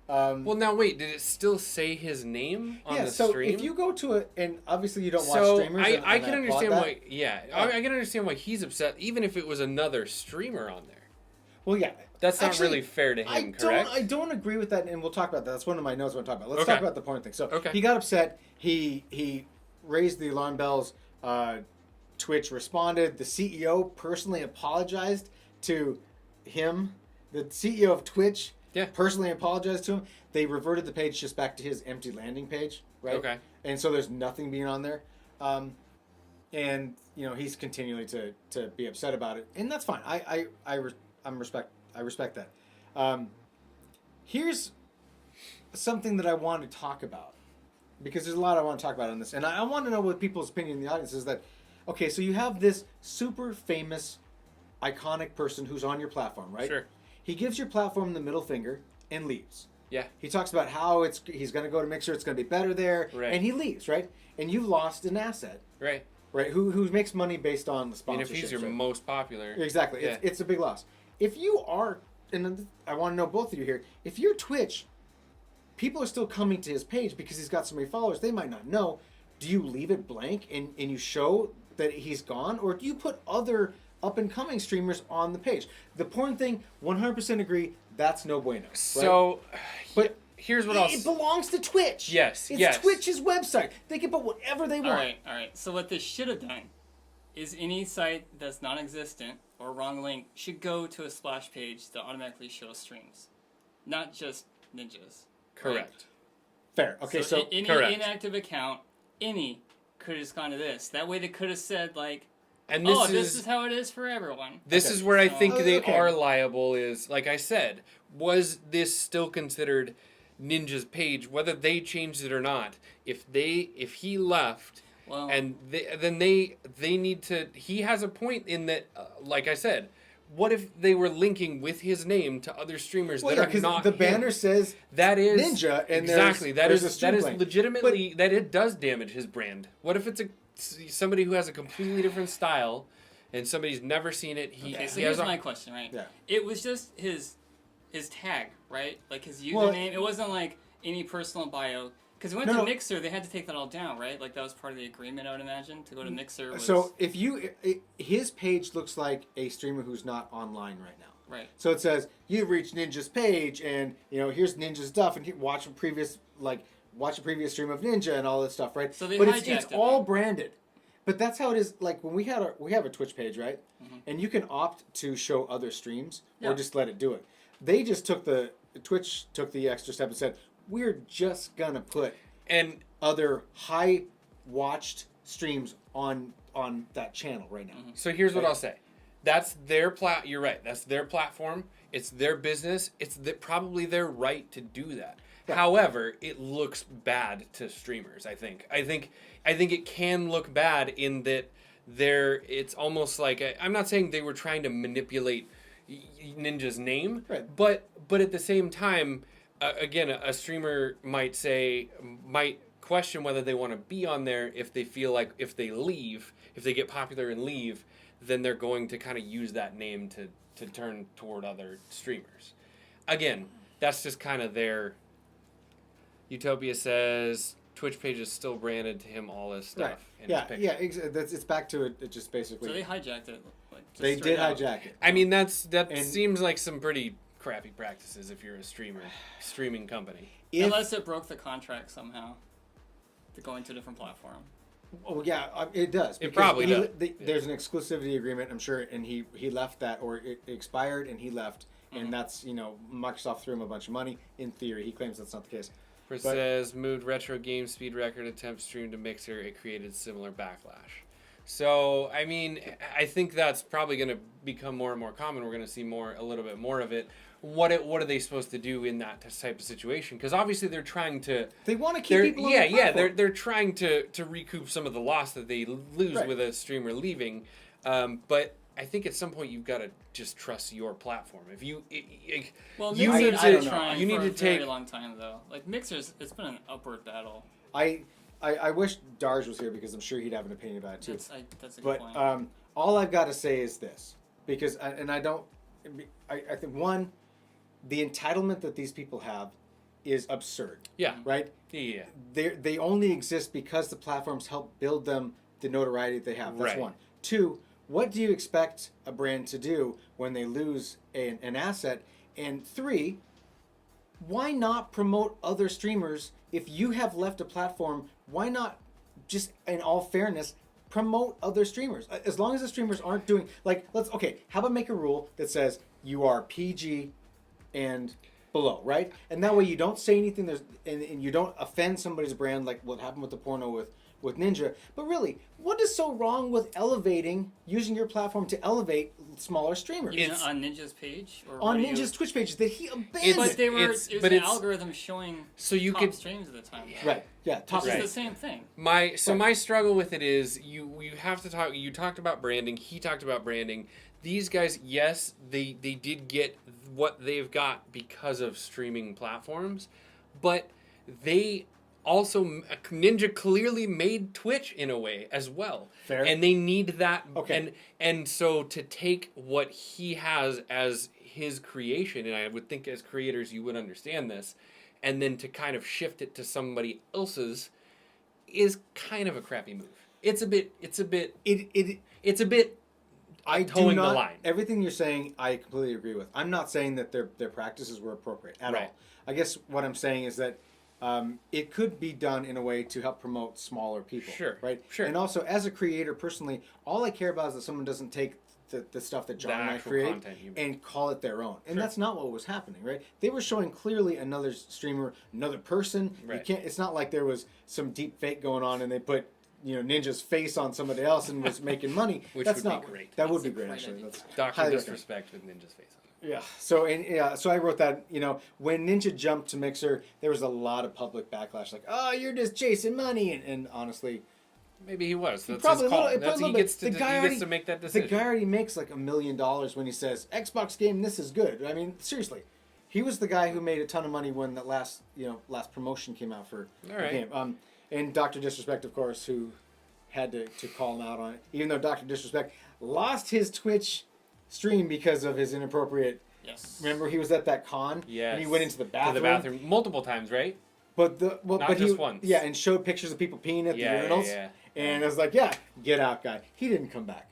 Well, now wait, did it still say his name on Yeah, the so stream? if you go to it, and obviously you don't watch so streamers, and I can applaud understand that. why. Yeah, I can understand why he's upset, even if it was another streamer on there. Well, yeah, That's not Actually, really fair to him, correct? I don't agree with that, and we'll talk about that. That's one of my notes I want to talk about. Let's Okay. talk about the porn thing. So Okay. he got upset. He raised the alarm bells. Twitch responded. The CEO personally apologized to him. The CEO of Twitch personally apologized to him. They reverted the page just back to his empty landing page, right? Okay. And so there's nothing being on there. And he's continually to be upset about it, and that's fine. I respect that. Here's something that I want to talk about, because there's a lot I want to talk about on this, and I want to know what people's opinion in the audience is. That okay? So you have this super famous, iconic person who's on your platform, right? Sure. He gives your platform the middle finger and leaves. Yeah. He talks about how he's going to go to Mixer, it's going to be better there, Right. and he leaves, right? And you've lost an asset. Right. Right, who makes money based on the And sponsorship? if he's your most popular. Exactly, Yeah. it's a big loss. If you are, and I want to know both of you here, if you're Twitch, people are still coming to his page because he's got so many followers, they might not know. Do you leave it blank and you show that he's gone, or do you put other up-and-coming streamers on the page? The porn thing, 100% agree, that's no bueno. Right? So, but here's what it belongs to Twitch. Yes, It's yes. Twitch's website. They can put whatever they want. All right. So what they should have done is any site that's non-existent or wrong link should go to a splash page that automatically shows streams, not just ninjas. Correct. Fair. Okay, so any correct. inactive account, could have just gone to this. That way they could have said like, And this is how it is for everyone. This Okay. is where I think they okay. are liable. Is like I said, was this still considered Ninja's page, whether they changed it or not? If he left, Well, and then they need to. He has a point in that. Like I said, what if they were linking with his name to other streamers that are not the him? banner says That is Ninja, and exactly there's a that stream is link. legitimately that it does damage his brand. What if it's somebody who has a completely different style, and somebody's never seen it? okay, so he here's has my question, right? Yeah. It was just his tag, right? Like his username. Well, it wasn't like any personal bio. Because he went No, to no. Mixer, they had to take that all down, right? Like that was part of the agreement, I would imagine, to go to Mixer. Was, So if his page looks like a streamer who's not online right now. right. So it says you've reached Ninja's page, and here's Ninja's stuff, and watch a previous stream of Ninja and all this stuff, right? So they but hijacked it's it, all then. branded. But that's how it is. Like when we have a Twitch page, right? Mm-hmm. And you can opt to show other streams Yeah. or just let it do it. They just Twitch took the extra step and said we're just gonna put and other high watched streams on that channel right now. So here's what I'll say. That's their You're right. That's their platform. It's their business. It's probably their right to do that. Right. However, it looks bad to streamers. I think it can look bad in that it's almost like I'm not saying they were trying to manipulate Ninja's name, Right. but at the same time, again, a streamer might question whether they want to be on there if they feel like if they get popular and leave, then they're going to kind of use that name to turn toward other streamers. Again, that's just kind of their... Utopia says Twitch page is still branded to him, all his stuff. Right. in his picture. It's back to it. It just basically So they hijacked it. Like, just they straight did out. hijack it. I mean, that And- seems like some pretty crappy practices if you're a streaming company. Unless it broke the contract somehow. To go into a different platform. Oh yeah, it does. It because probably does. There's an exclusivity agreement, I'm sure, and he left that, or it expired and he left, and that's Microsoft threw him a bunch of money. In theory, he claims that's not the case. It says moved retro game speed record attempt stream to Mixer. It created similar backlash. So I mean, I think that's probably going to become more and more common. We're going to see a little bit more of it. What are they supposed to do in that type of situation? Because obviously they're trying to. They want to keep people. Yeah, on the platform. They're trying to recoup some of the loss that they lose Right. with a streamer leaving. But I think at some point you've got to just trust your platform. If you Well, you Mixer's need been I don't know. trying you need for to a very take long time though. Like Mixer's, it's been an upward battle. I wish Darj was here because I'm sure he'd have an opinion about it too. That's a good But point. all I've got to say is this, because I think one, the entitlement that these people have is absurd. Yeah. Right. Yeah. They only exist because the platforms help build them the notoriety they have. That's Right. one. Two, what do you expect a brand to do when they lose an asset? And three, why not promote other streamers? If you have left a platform, why not just, in all fairness, promote other streamers. As long as the streamers aren't doing like how about make a rule that says you are PG and below, right? And that way you don't say anything and you don't offend somebody's brand like what happened with the porno with Ninja. But really, what is so wrong with using your platform to elevate smaller streamers? Even on Ninja's page? Or On Ninja's Twitch pages that he abandoned. But it was an algorithm showing top streams at the time. Right. Yeah. Which is the same thing. My struggle with it is you have to talk. You talked about branding. He talked about branding. These guys, yes, they did get what they've got because of streaming platforms, but they also Ninja clearly made Twitch in a way as well. Fair. And they need that. Okay. And so to take what he has as his creation, and I would think as creators you would understand this, and then to kind of shift it to somebody else's is kind of a crappy move. It's a bit towing the line. Everything you're saying, I completely agree with. I'm not saying that their practices were appropriate at all. I guess what I'm saying is that it could be done in a way to help promote smaller people. Sure. Right? Sure. And also, as a creator, personally, all I care about is that someone doesn't take the stuff that John and I create and call it their own. And that's not what was happening, right? They were showing clearly another streamer, another person. Right. It's not like there was some deep fake going on and they put Ninja's face on somebody else and was making money. Which That's would not be great. That would be great, actually. Dr. highly Disrespect with Ninja's face on it. Yeah. So I wrote that. When Ninja jumped to Mixer, there was a lot of public backlash, like, "Oh, you're just chasing money," and honestly, maybe he was. That's probably his call. he gets to make that decision. The guy already makes like $1 million when he says Xbox game. This is good. I mean, seriously. He was the guy who made a ton of money when that last promotion came out for the game. And Dr. Disrespect, of course, who had to call him out on it, even though Dr. Disrespect lost his Twitch stream because of his inappropriate. Yes. Remember, he was at that con. Yes. And he went into the bathroom. To the bathroom multiple times, right? But just once. Yeah, and showed pictures of people peeing at the urinals. Yeah. And I was like, yeah, get out, guy. He didn't come back.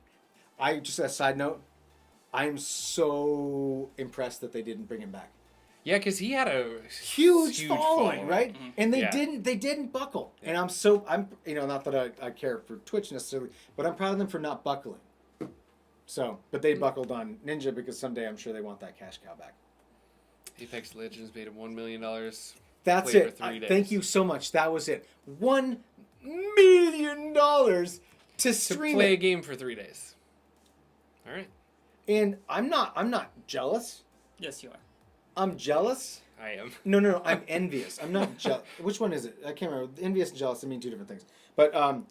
Just a side note, I'm so impressed that they didn't bring him back. Yeah, because he had a huge following, right? Mm-hmm. And they didn't buckle. Yeah. And I'm not that I care for Twitch necessarily, but I'm proud of them for not buckling. So, but they buckled on Ninja because someday I'm sure they want that cash cow back. Apex Legends paid him $1 million. That's it. For 3 days. Thank you so much. That was it. $1 million to stream play it. a game for 3 days. All right. And I'm not jealous. Yes, you are. I'm jealous. I am. No. I'm envious. I'm not jealous. Which one is it? I can't remember. Envious and jealous, I mean two different things. But I'm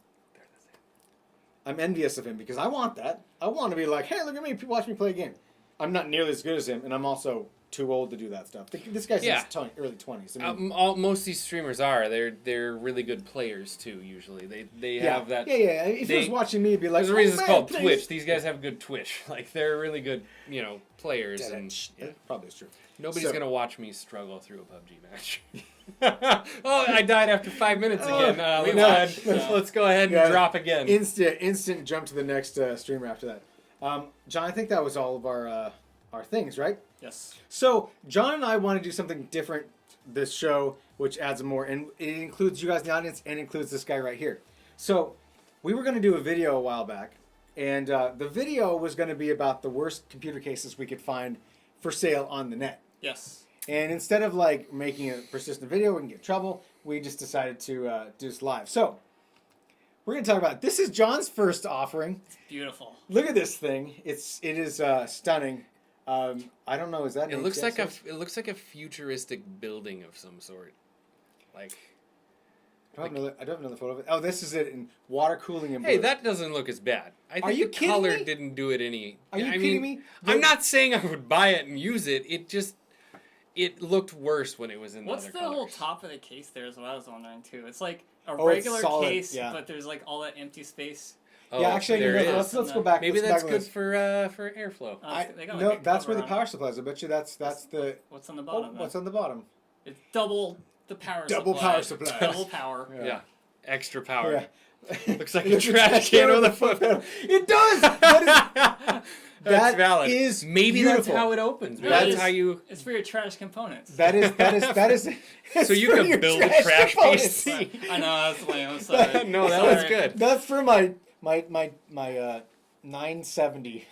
envious of him because I want that. I want to be like, hey, look at me, watch me play a game. I'm not nearly as good as him, and I'm also too old to do that stuff. This guy's in his early 20s. I mean, Most of these streamers are. They're really good players too. Usually, they have that. Yeah. If he was watching me, he'd be like, there's a reason it's called please. Twitch. These guys have good Twitch. Like they're really good, players. Probably is true. Nobody's gonna watch me struggle through a PUBG match. Oh, I died after 5 minutes again. Let's go ahead and drop again. Instant jump to the next streamer after that. John, I think that was all of our things, right? Yes. So John and I want to do something different this show, which adds more, and it includes you guys in the audience, and includes this guy right here. So we were going to do a video a while back, and the video was going to be about the worst computer cases we could find for sale on the net. Yes. And instead of like making a persistent video, we can get in trouble. We just decided to do this live. So we're going to talk about it. This is John's first offering. It's beautiful. Look at this thing. It is stunning. I don't know. Is that? It looks like a futuristic building of some sort. Like. I don't have another photo of it. Oh, this is it in water cooling and blue. Hey, that doesn't look as bad. I think you the kidding color me? didn't do it any. Are you kidding me? I'm not saying I would buy it and use it. It looked worse when it was in What's the other the colors. whole top of the case there is what I was wondering too. It's like a it's regular solid, case, yeah. but there's like all that empty space. Oh, Yeah, actually, there it let's is. go back. Maybe let's that's back good this. for airflow. They got, like, No, a that's cover where the on power it. supply is. I bet you that's the. What's on the bottom? What's on the bottom? It's double the power Double supply. power supply. Double power. Yeah. Extra power. Yeah. Looks like a trash can with a foot. It does. That's valid. Is Maybe beautiful. that's how it opens. Maybe That that's is- how you. It's for your trash components. That is. So you can build a trash PC. I know, that's lame. I'm sorry. No, that Sorry. was good. That's for my my 970.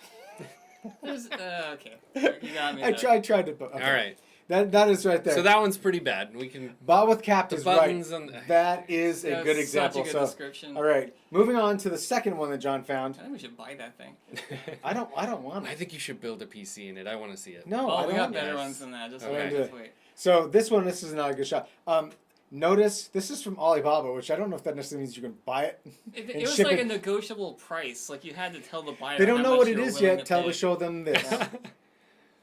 There's okay. You got me. I there. tried to. Okay. All right. That is right there. So that one's pretty bad. We can. Bought with cap The is right. buttons on the- That is a That good was example. Such a good description. All right, moving on to the second one that John found. I think we should buy that thing. I don't want I it. think you should build a PC in it. I want to see it. No, Oh, I we don't got want better it. ones than that. Just Okay. wait. Just wait. So this is not a good shot. Notice this is from Alibaba, which I don't know if that necessarily means you can buy it. It and was ship like it. a negotiable price. Like you had to tell the buyer. They don't how know much what it you were is willing yet to till pay. we show them this.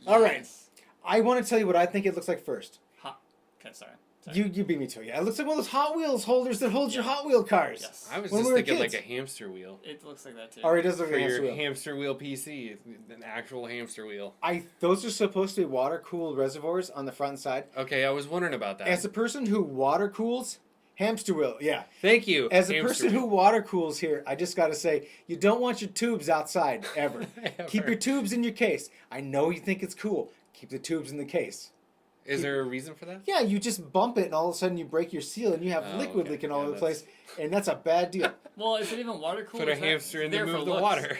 All right. Yes. I want to tell you what I think it looks like first. Okay, sorry. You beat me to it. Yeah, it looks like one of those Hot Wheels holders that holds your Hot Wheel cars. Yes. I was When just we were thinking like kids. a hamster wheel. It looks like that too. Or it does look For like a your hamster wheel. hamster wheel PC, an actual hamster wheel. Those are supposed to be water cooled reservoirs on the front and side. Okay, I was wondering about that. As a person who water cools, hamster wheel, yeah. Thank you. As a hamster person who wheel. water cools here, I just got to say, you don't want your tubes outside ever. Keep your tubes in your case. I know you think it's cool. Keep the tubes in the case. Is there a reason for that? Yeah, you just bump it and all of a sudden you break your seal and you have Oh, liquid okay. leaking all Yeah, over the place, and that's a bad deal. Well, is it even water cooled? Put a hamster in to move the looks? water.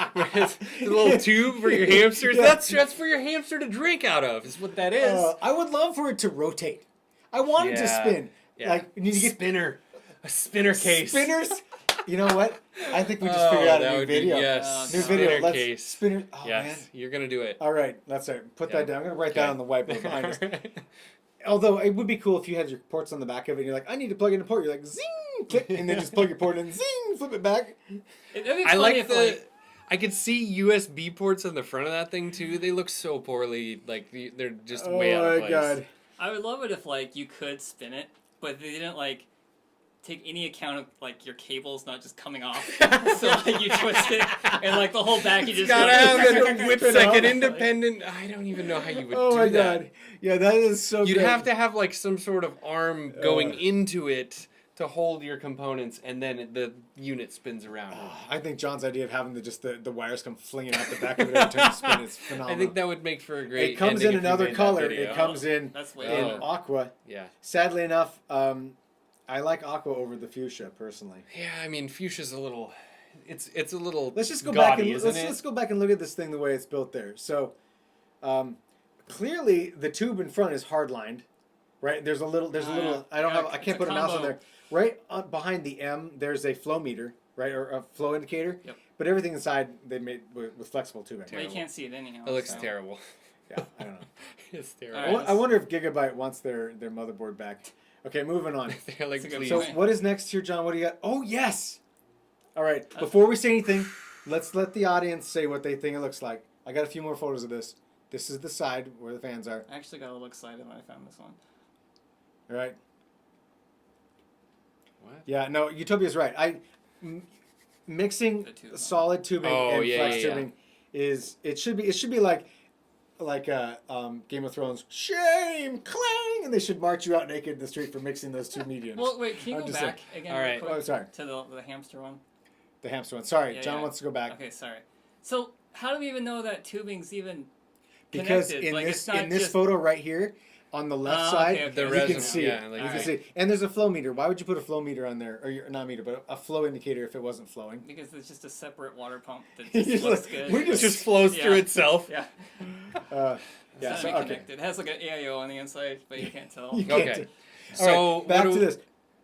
The little tube for your hamsters. Yeah. That's for your hamster to drink out of. Is what that is. I would love for it to rotate. I want it to Yeah. spin. Yeah. Like you need to get spinner, a spinner case. spinners. You know what? I think we just figured out that a new would video. Be, yes, New spinner video. Let's case. spinner. Oh yes, man. you're gonna do it. All right, let's put Yeah. that down. I'm gonna write that Okay. on the whiteboard behind us. Although it would be cool if you had your ports on the back of it and you're like, I need to plug in a port. You're like, zing, click, and then just plug your port in, zing, flip it back. It'd be I funny like if, the. I could see USB ports on the front of that thing too. They look so poorly. Like they're just way out of Oh my place. god. I would love it if like you could spin it, but they didn't like take any account of like your cables not just coming off. So like you twist it and like the whole back you It's just gotta have it. it's Whip like it an up. independent. I don't even know how you would Oh do my that. god. Yeah, that is so You'd great. have to have like some sort of arm going Uh. into it to hold your components, and then the unit spins around it. I think John's idea of having the wires come flinging out the back of it every time you spin is phenomenal. I think that would make for a great. it comes ending in if you another made that color. video. It comes in That's way in better. aqua. Yeah, Sadly enough, I like aqua over the fuchsia personally. yeah. I mean, fuchsia's a little. It's a little. Let's just go gaudy, back and isn't it? let's go back and look at this thing the way it's built there. So, clearly the tube in front is hard lined, right? There's a little. I can't put a mouse on there. Right behind the M, there's a flow meter, right, or a flow indicator. Yep. But everything inside they made with flexible tubing. Well, you can't see it anyhow. It looks so. terrible. Yeah, I don't know. It's All terrible. right. I wonder if Gigabyte wants their motherboard back. Okay, moving on. They're like, That's a good please. So point. what is next here, John? What do you got? Oh yes. All right. That's- Before we say anything, let's let the audience say what they think it looks like. I got a few more photos of this. This is the side where the fans are. I actually got a little excited when I found this one. All right. What? Yeah. No, Utopia's right. Mixing The tube. solid tubing Oh, and yeah, flex yeah, yeah. tubing is it should be like Game of Thrones shame clang, and they should march you out naked in the street for mixing those two mediums. Well, wait, can you I'm go just back again? All real right. quick Oh, sorry. To the hamster one. The hamster one. Sorry, Yeah, John yeah. wants to go back. Okay, sorry. So how do we even know that tubing's even Because connected? in Like, this it's not in this just- photo right here on the left Oh, side, okay, okay. The you resin- can see yeah, it. like- You can Alright. see it. And there's a flow meter. Why would you put a flow meter on there, or not meter, but a flow indicator if it wasn't flowing? Because it's just a separate water pump that It's just looks like- good. we It just flows Yeah. through itself. Yeah. Yeah, It's so, not okay. connected. It has like an AIO on the inside, but you can't tell. You can't Okay. do- So All right, back what to do- this.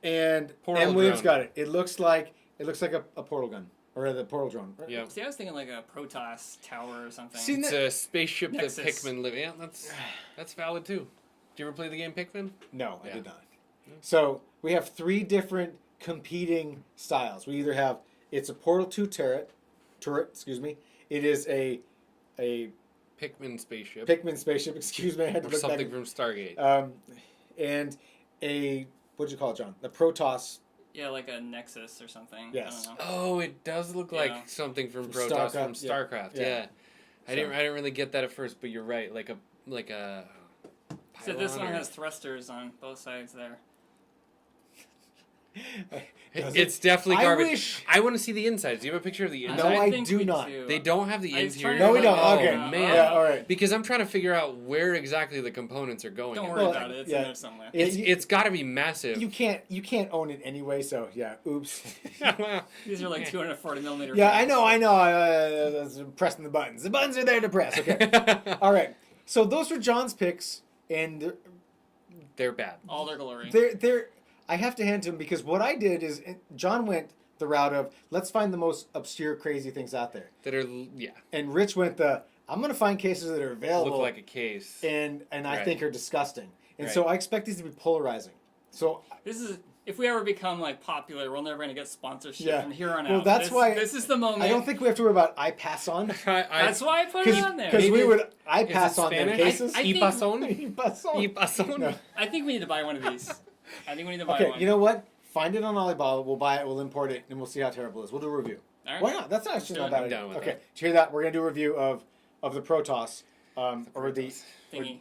And Portal M. Williams drone. got it. It looks like a portal gun or the portal drone. Yeah. See, I was thinking like a Protoss tower or something. See, It's a spaceship Nexus. that Pikmin live. Yeah, that's valid too. Did you ever play the game Pikmin? No, I Yeah. did not. So we have three different competing styles. We either have it's a Portal 2 turret. Excuse me. It is a Pikmin spaceship Pikmin spaceship. Excuse me, I had to or look something back. from Stargate. And a what'd you call it, John? The Protoss. Yeah, like a Nexus or something. Yes. I don't know. Oh, it does look Yeah. like something from From Protoss from StarCraft, yeah. StarCraft. Yeah. Yeah. I So- didn't really get that at first, but you're right. Like a So this pylon one or- has thrusters on both sides there. It's definitely I garbage. wish- I want to see the insides. Do you have a picture of the No, inside? I think do we not. do. They don't have the I was interior. trying No, we to don't. find Okay. out. man. Yeah, all right. Because I'm trying to figure out where exactly the components are going. Don't in. worry Well, about it. It's yeah. in there somewhere. Yeah, It's got to be massive. You can't own it anyway. So yeah, oops. These are like 240 millimeter. Yeah, frames. I know. I was pressing the buttons. The buttons are there to press. Okay. All right. So those were John's picks, and They're bad. All their glory. they're. I have to hand to him because what I did is John went the route of let's find the most obscure, crazy things out there, That are and Rich went the I'm going to find cases that are available look like a case. and I Right. think are disgusting, and Right. so I expect these to be polarizing. So This is if we ever become like popular, we're never going to get sponsorship Yeah. from here on Well, out. that's why this is the moment. I don't think we have to worry about I pass on That's why I put it on there. because we Maybe- would I Is it pass on their Spanish? cases. I think- Y pasón. Y pasó. Y pasón. No. I think we need to buy one of these. I think we need to buy Okay, one. you know what? Find it on Alibaba. We'll buy it. We'll import it, and we'll see how terrible it is. We'll do a review. All right. Why not? That's actually not do it. bad. I'm idea. down with Okay, that. did you hear that? We're gonna do a review of the Protoss, or the Thingy.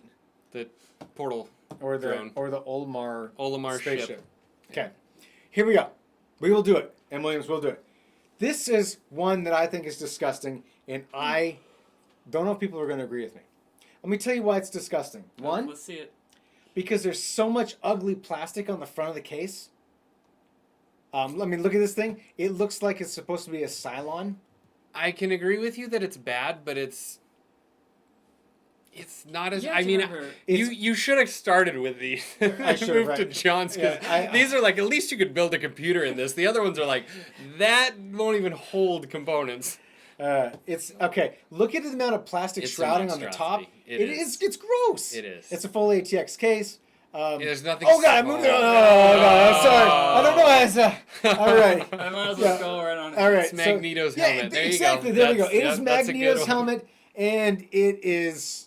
The portal or the drone. or the Olimar spaceship. ship. Okay, here we go. We will do it, and Williams will do it. This is one that I think is disgusting, and I don't know if people are going to agree with me. Let me tell you why it's disgusting. One, Let's see it. because there's so much ugly plastic on the front of the case. I mean, look at this thing. It looks like it's supposed to be a Cylon. I can agree with you that it's bad, but it's not as. You have I to mean, remember- you should have started with these. I should have, moved to right. John's because Yeah, these are like at least you could build a computer in this. The other ones are like that won't even hold components. It's okay. Look at the amount of plastic It's a shrouding on the top. monstrosity. It is. It's gross. It is. It's a full ATX case. There's nothing. Oh god, I moved it. Oh god, I'm sorry. I don't know. All right. I might as Yeah. well go right on it. All right. It's Magneto's yeah, helmet. There you go. exactly. There we go. It That's- is yeah, that's a good Magneto's one. helmet, and it is.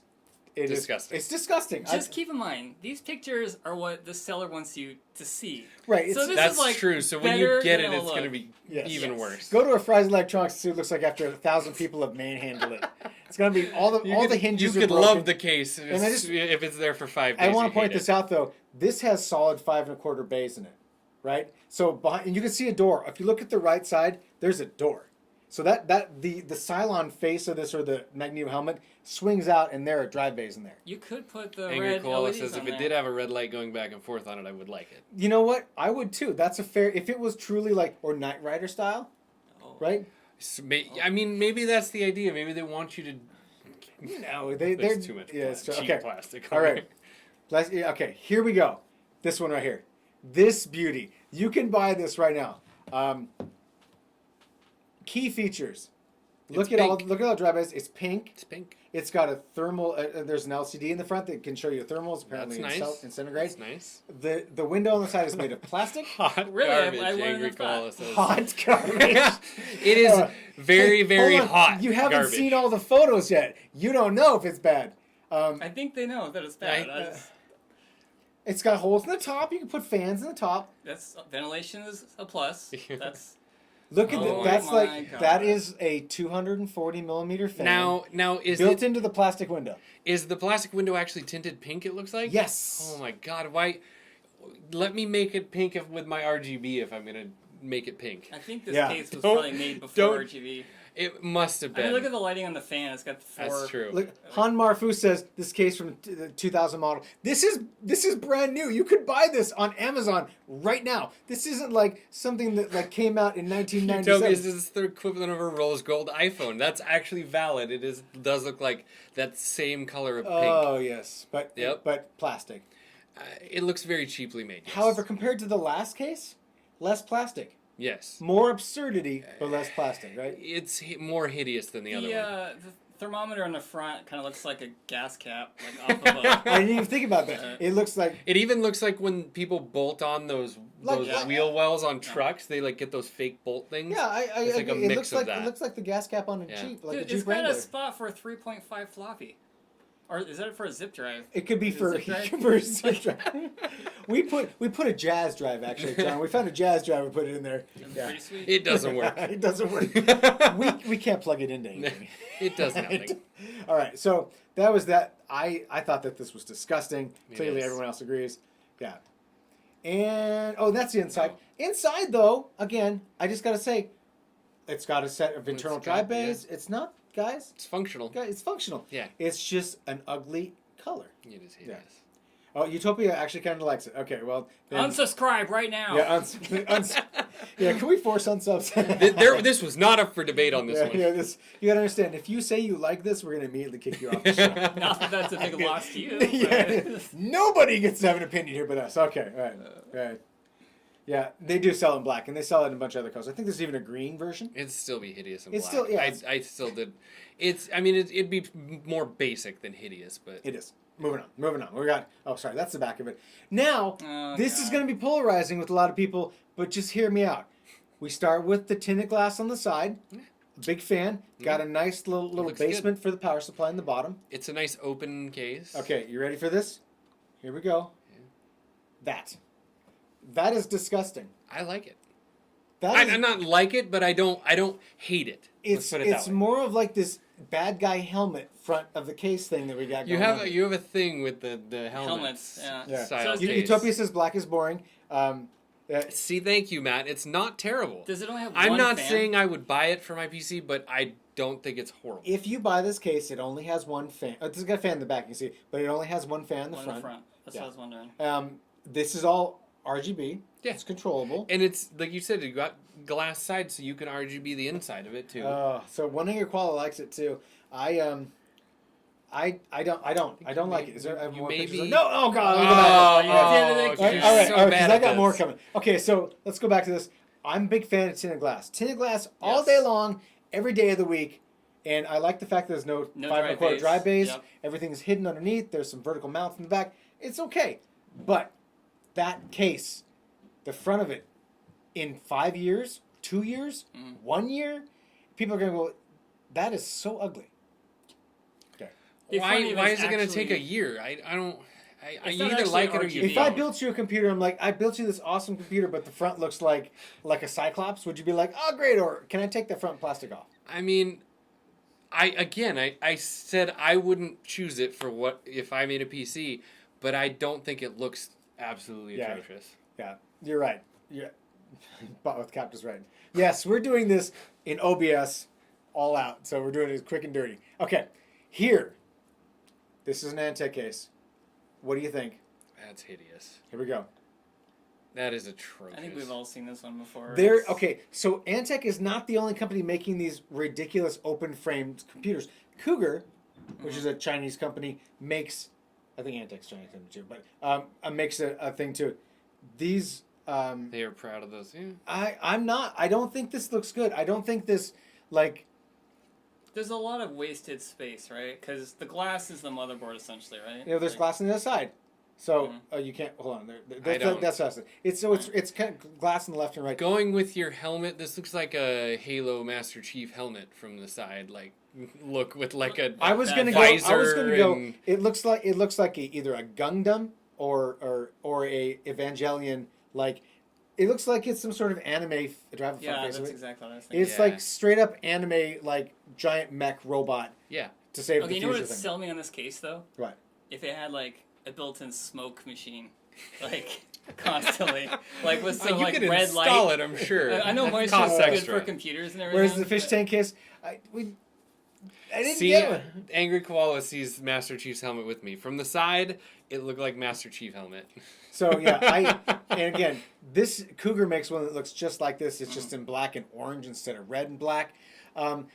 It is Disgusting. It's disgusting. Just keep in mind, these pictures are what the seller wants you to see. right. It's, So this That's is like true. So when better you get it, than it's it'll going to look. be Yes. even Yes. worse. go to a Fry's Electronics to see what it looks like after 1,000 people have manhandled it. It's gonna be all the hinges. You are could broken. love the case if, And I it's- just- if it's there for 5 days. I want you to point hate this it. out though. This has solid 5 1/4 bays in it, right? So behind, and you can see a door. If you look at the right side, there's a door. So that the Cylon face of this or the Magneto helmet swings out, and there are drive bays in there. You could put the Angry red Koala LEDs says on if it there. did have a red light going back and forth on it, I would like it. You know what? I would too. That's a fair. If it was truly like or Knight Rider style, Oh. right? I mean, maybe that's the idea. Maybe they want you to. No, they're There's too much it's cheap okay. plastic. All right. Okay, here we go. This one right here. This beauty. You can buy this right now. Key features. Look at all the drive bays. It's pink. It's pink. It's got a thermal. There's an LCD in the front that can show you thermals. Apparently, That's nice. in centigrade. That's nice. The window on the side is made of plastic. Hot Really? I garbage. wanted Angry that. Koala says. Hot garbage. It is very, Hey, very hold on. hot. You haven't garbage. seen all the photos yet. You don't know if it's bad. I think they know that it's bad. I- It's got holes in the top. You can put fans in the top. That's ventilation is a plus. That's Look at Oh that's my like God. that is a 240 millimeter fan. Now is built into the plastic window. is the plastic window actually tinted pink? It looks like. Yes. Oh my God! Why? Let me make it pink with my RGB if I'm gonna make it pink. I think this Yeah. case was Don't- probably made before don't- RGB. It must have I been. mean, look at the lighting on the fan. It's got the four. That's true. Look, Han Marfu says this case from the 2000 model. This is brand new. You could buy this on Amazon right now. This isn't like something that like came out in You tell me 1997. this is the equivalent of a rose gold iPhone. That's actually valid. It does look like that same color of pink. Oh yes, but Yep. but plastic. It looks very cheaply made. Yes. However, compared to the last case, less plastic, yes, more absurdity, but less plastic, right? it's more hideous than the other one. The thermometer on the front kind of looks like a gas cap, like off of a. I didn't even think about that. It looks like It even looks like when people bolt on those Like- wheel wells on trucks, they like get those fake bolt things. yeah, It's like a it mix looks of like that. it looks like the gas cap on a Yeah. Jeep, like Dude, a Jeep it's got Wrangler. a spot for a 3.5 floppy. Or is that for a zip drive? It could be Is it for zip drive? for a zip drive. we put a jazz drive actually, John. We found a jazz drive. We put it in there. Yeah. Pretty sweet. It doesn't work. It doesn't work. we can't plug it into anything. It does nothing. All right, so that was that. I thought that this was disgusting. It Clearly, is. everyone else agrees. Yeah. And that's the inside. Oh. Inside, though, again, I just gotta say, it's got a set of internal It's drive got- yeah. bays. It's not, guys. It's functional. It's functional. Yeah. It's just an ugly color. It is hideous. Oh, Utopia actually kind of likes it. Okay, well. Then, Unsubscribe right now. yeah, yeah. Can we force unsubs? This was not up for debate on this one. Yeah, you gotta understand. If you say you like this, we're gonna immediately kick you off the show. Not that that's a big loss to you. Yeah, But... nobody gets to have an opinion here but us. Okay, right. Yeah, they do sell it in black, and they sell it in a bunch of other colors. I think there's even a green version. It'd still be hideous and It's black. still- yeah, I still did. It'd be more basic than hideous, but It is. Moving on. We got. Oh, sorry, that's the back of it. Now, Oh, this is God. going to be polarizing with a lot of people, but just hear me out. We start with the tinted glass on the side. Big fan. Got a nice little looks basement for the power supply in the bottom. it's a nice open case. Okay, you ready for this? Here we go. That is disgusting. I like it. That is, I not like it, but I don't hate it. Let's put it that it's way. more of like this bad guy helmet front of the case thing that we got You going have on. you have a thing with the Helmets, yeah. Yeah. style So case. Utopia says black is boring. See, thank you, Matt. It's not terrible. Does it only have I'm one not fan? saying I would buy it for my PC, but I don't think it's horrible. If you buy this case, it only has one fan. It's got a fan in the back, you can see, but it only has one fan in the One front. in the front. That's Yeah. what I was wondering. This is all RGB. Yeah. It's controllable. And it's like you said, you got glass sides, so you can RGB the inside of it too. So one of your koala likes it too. I don't like it. Is there I have you more maybe- pictures? No, oh god. Oh, Let me go back. you did it okay. again. All right, So because bad I at got more this. coming. Okay, so let's go back to this. I'm a big fan of tinted glass. Tinted glass all Yes. day long, every day of the week. And I like the fact that there's no 5 dry 1/4 base. dry base. Yep. Everything is hidden underneath. There's some vertical mounts in the back. It's okay. But that case, the front of it, in 5 years, 2 years, 1 year, people are going to go, that is so ugly. Okay. It'd be funny if Why it's is it going to take a actually- year? I don't. I It's you not either actually like it or you RGB. If I don't. built you a computer, I'm like, I built you this awesome computer, but the front looks like a Cyclops, would you be like, oh, great, or can I take the front plastic off? I mean, I said I wouldn't choose it for what if I made a PC, but I don't think it looks absolutely Yeah. atrocious. Yeah, you're right. Yeah, but with Cap is right. Yes, we're doing this in OBS all out, so we're doing it quick and dirty. Okay, here. This is an Antec case. What do you think? That's hideous. Here we go. That is atrocious. I think we've all seen this one before. There. It's- Okay, so Antec is not the only company making these ridiculous open-framed computers. Cougar, which is a Chinese company, makes. I think Antec's Chinese company too, but makes a thing too. These. They are proud of those. Yeah. I'm not. I don't think this looks good. I don't think this like. There's a lot of wasted space, right? Because the glass is the motherboard, essentially, right? There's Like- glass on the other side, so you can't hold on. I don't. That's us. It's kind of glass on the left and right. Going with your helmet, this looks like a Halo Master Chief helmet from the side. Like, look with like a. I was gonna visor go. and- It looks like either a Gundam or a Evangelion. Like, it looks like it's some sort of anime. Do I have a front Yeah, face of that's it? exactly what I was thinking. It's like straight up anime, like giant mech robot Yeah. to save Okay, the you know what future would thing. sell me on this case, though? What? If it had, like, a built-in smoke machine. Like, constantly. Like, with some, you like, could red install light. it, I'm sure. I know That moisture's costs good extra. for computers and everything. Where's the fish but- tank case? I didn't See, get one. Angry Koala sees Master Chief's helmet with me. From the side, it looked like Master Chief helmet. So yeah, and again, this Cougar makes one that looks just like this. It's just in black and orange instead of red and black.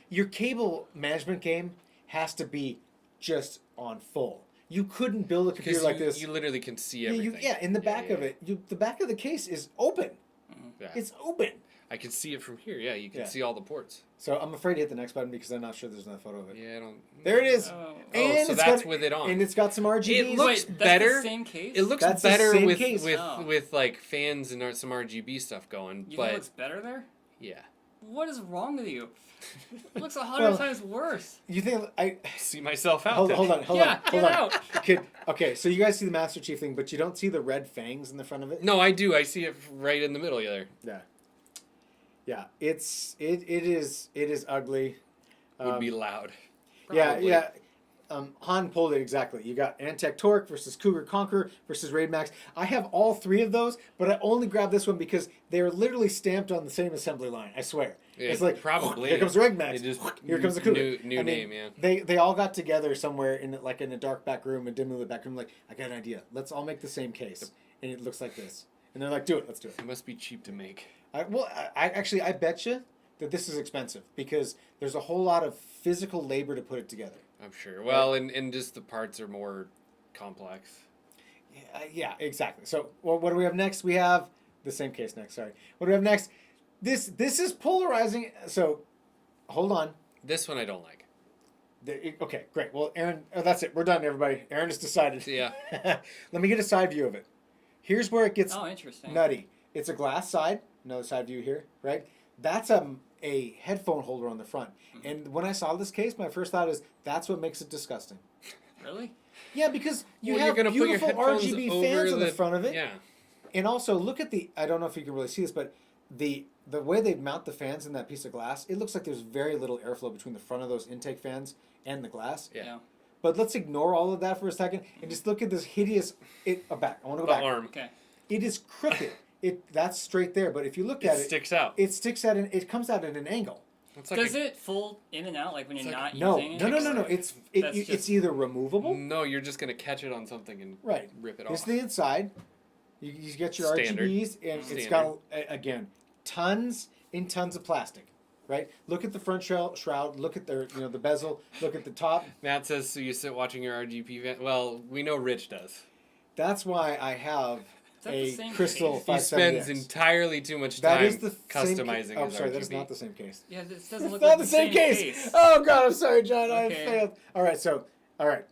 Your cable management game has to be just on full. You couldn't build a computer Because like this. you literally can see Yeah, everything. in the back of it, the back of the case is open. Yeah. It's open. I can see it from here. Yeah, you can Yeah. see all the ports. So I'm afraid to hit the next button because I'm not sure there's another photo of it. Yeah, I don't. There it is. Oh. And so it's that's got, with it on. And it's got some RGBs. It looks Wait, that's better. the same case? It looks That's the better same with case. with like fans and some RGB stuff going. You but think it looks better there? yeah, What is wrong with you? It looks 100 Well, times worse. You think I? see myself out. Hold then. on. Yeah, hold get on. out. Kid, okay, so you guys see the Master Chief thing, but you don't see the red fangs in the front of it. No, I do. I see it right in the middle there. Yeah. It is ugly. Would be loud. Yeah, Probably. yeah. Han pulled it exactly. You got Antec Torque versus Cougar Conqueror versus Raid Max. I have all three of those, but I only grabbed this one because they're literally stamped on the same assembly line. I swear. Yeah, it's like probably here comes the Raid Max. It just Here comes the Cougar. New I mean, name, yeah. They all got together somewhere in a dark back room, a dimly lit back room. Like, I got an idea. Let's all make the same case, and it looks like this. And they're like, do it. Let's do it. It must be cheap to make. I bet you that this is expensive because there's a whole lot of physical labor to put it together. I'm sure. Well, and just the parts are more complex. Yeah, exactly. So, what do we have next? We have the same case next. Sorry. What do we have next? This is polarizing. So, hold on. This one I don't like. Okay, great. Well, Aaron, that's it. We're done, everybody. Aaron has decided. Yeah. Let me get a side view of it. Here's where it gets interesting. nutty. It's a glass side. Another side view here, right? That's a headphone holder on the front. And when I saw this case, my first thought is that's what makes it disgusting. Really? Yeah, because you Well, have you're gonna beautiful put your headphones RGB over fans on the front of it. Yeah. And also, look at I don't know if you can really see this, but the way they mount the fans in that piece of glass, it looks like there's very little airflow between the front of those intake fans and the glass. Yeah. But let's ignore all of that for a second and just look at this hideous... back. I want to go back. Arm. Okay. It is crooked. That's straight there, but if you look at it... sticks out. It comes out at an angle. It's like Does it fold in and out like when you're not No. using it? No. It's either removable... No, you're just going to catch it on something and Right. rip it This off. is the inside. You get your Standard. RGBs, and it's got, again, tons and tons of plastic. Right? Look at the front shroud. Look at the bezel. Look at the top. Matt says, so you sit watching your RGB fan. Well, we know Rich does. That's why I have a same Crystal case? He 570X. spends entirely too much That time is the customizing same his sorry, RGB. that is not the same case. Yeah, this doesn't It's look not like the same case. Oh God, I'm sorry, John. I Okay. failed. All right,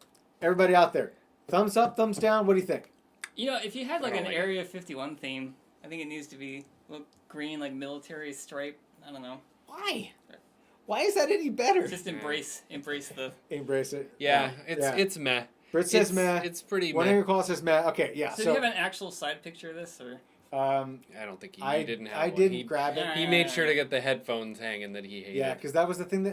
everybody out there, thumbs up, thumbs down. What do you think? You know, if you had I like don't an like it. Area 51 theme, I think it needs to be look green, like military stripe. I don't know. Why? Why is that any better? Just embrace the. Embrace it. Yeah, it's meh. Britt says meh. It's pretty One meh. Hanger Call says meh. Okay, yeah. So, do you have an actual side picture of this, or? I don't think he didn't have I one. didn't He, grab it. he made sure to get the headphones hanging that he hated. Yeah, because that's the thing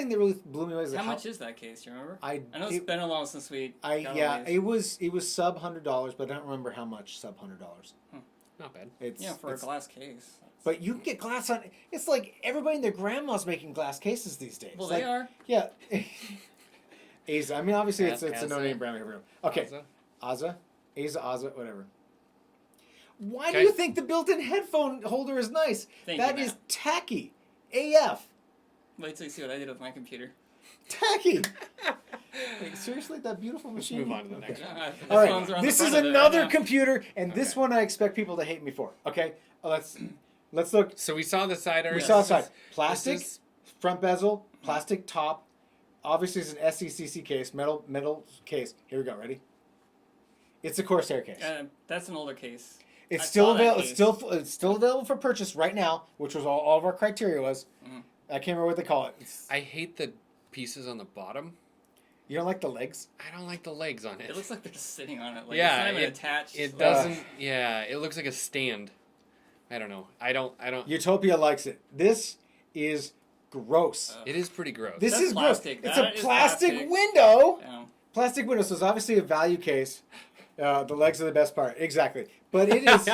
that really blew me away. Is How much is that case? Do you remember? I know it's been a while since we. got all these. it was sub $100, but I don't remember how much sub $100. Not bad. For a glass case. But you can get glass on. It's like everybody and their grandma's making glass cases these days. Well, like, they are. Yeah. Aza. I mean, obviously it's a Aza. no-name brand. Okay. Aza? Aza, whatever. Why do Okay. you think the built-in headphone holder is nice? That is tacky. AF. Wait till you see what I did with my computer. Tacky. Like, seriously, that beautiful Let's machine? move on to the next one. All right, this is another computer, and this one I expect people to hate me for. Okay, let's look. So we saw the side art. We saw the side. Plastic This is- front bezel, plastic top. Obviously, it's an SECC case, metal case. Here we go. Ready? It's a Corsair case. That's an older case. It's I still saw that available. case. It's still available for purchase right now, which was all of our criteria was. Mhm. I can't remember what they call it. I hate the pieces on the bottom. You don't like the legs? I don't like the legs on it. It looks like they're just sitting on it. Like Yeah, it's not even it- attached. It doesn't. Yeah, it looks like a stand. I don't know. I don't. Utopia likes it. This is gross. It is pretty gross. This That's is plastic. gross. It's That a is plastic plastic. window. Yeah. Plastic window. So it's obviously a value case. The legs are the best part. Exactly. But it is.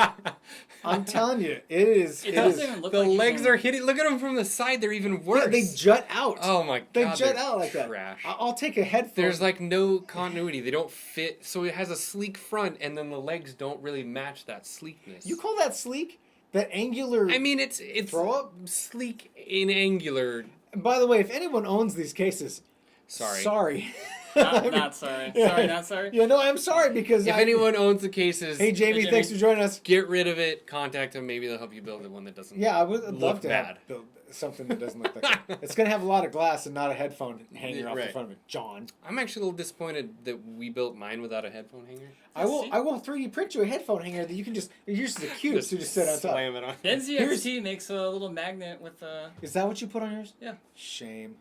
I'm telling you, it is. It doesn't even look the like you legs can- are hitting. Look at them from the side. They're even worse. Yeah, they jut out. Oh my god. They jut they're out like that. trash. I'll take a headphone. There's like no continuity. They don't fit. So it has a sleek front, and then the legs don't really match that sleekness. You call that sleek? That angular. I mean, it's throw up. sleek in angular. And by the way, if anyone owns these cases, Sorry. sorry. Not sorry. Yeah. Sorry, not sorry. Yeah, no, I'm sorry because If anyone owns the cases, Hey Jamie, Jamie. thanks for joining us. get rid of it. Contact them. Maybe they'll help you build one that doesn't. Yeah, I would Look love to bad. have build something that doesn't look like that. It's gonna have a lot of glass and not a headphone hanger off the Right. front of it, John. I'm actually a little disappointed that we built mine without a headphone hanger. I will 3D print you a headphone hanger that you can just yours is the cutest to just sit on top. Slam it on. NZXT makes a little magnet with a. Is that what you put on yours? Yeah. Shame.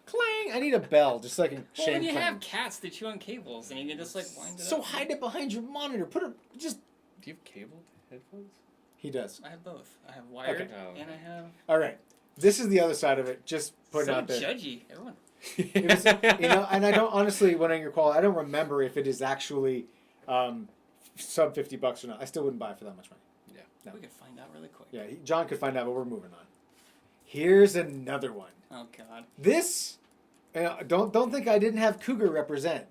Clang! I need a bell just so I can Well, shame when you clang. have cats, they chew on cables, and you can just like wind it So up. hide it behind your monitor. Put a just. Do you have cabled headphones? He does. I have both. I have wired, Okay. Oh, and I have. All right. This is the other side of it. Just put it So out there. judgy, everyone. It was, and I don't honestly, when I your call, I don't remember if it is actually sub $50 or not. I still wouldn't buy it for that much money. Yeah. No. We could find out really quick. Yeah, John could find out, but we're moving on. Here's another one. Oh God. This, don't think I didn't have Cougar represent.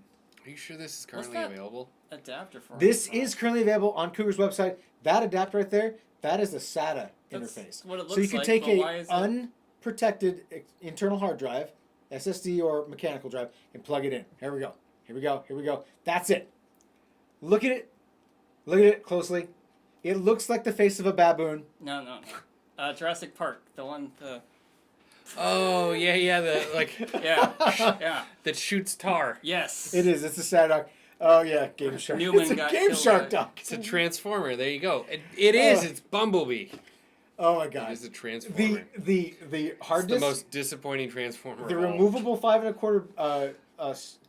Are you sure this is What's currently that? available? Adapter for This it. is currently available on Cougar's website. That adapter right there, that is a SATA That's interface. what it looks So you can like, take but why is it- unprotected internal hard drive, SSD or mechanical drive, and plug it in. Here we go. Here we go. Here we go. That's it. Look at it. Look at it closely. It looks like the face of a baboon. No. Jurassic Park, the one, the Oh yeah, the yeah. that shoots tar. Yes. It is. It's a SATA dock. Oh yeah, Game Shark. Newman It's a got Game killed Shark by- dock. It's a transformer. There you go. It is. It's Bumblebee. Oh my It god. is a transformer. The hard It's the disk. most disappointing transformer. The of all. removable 5 1/4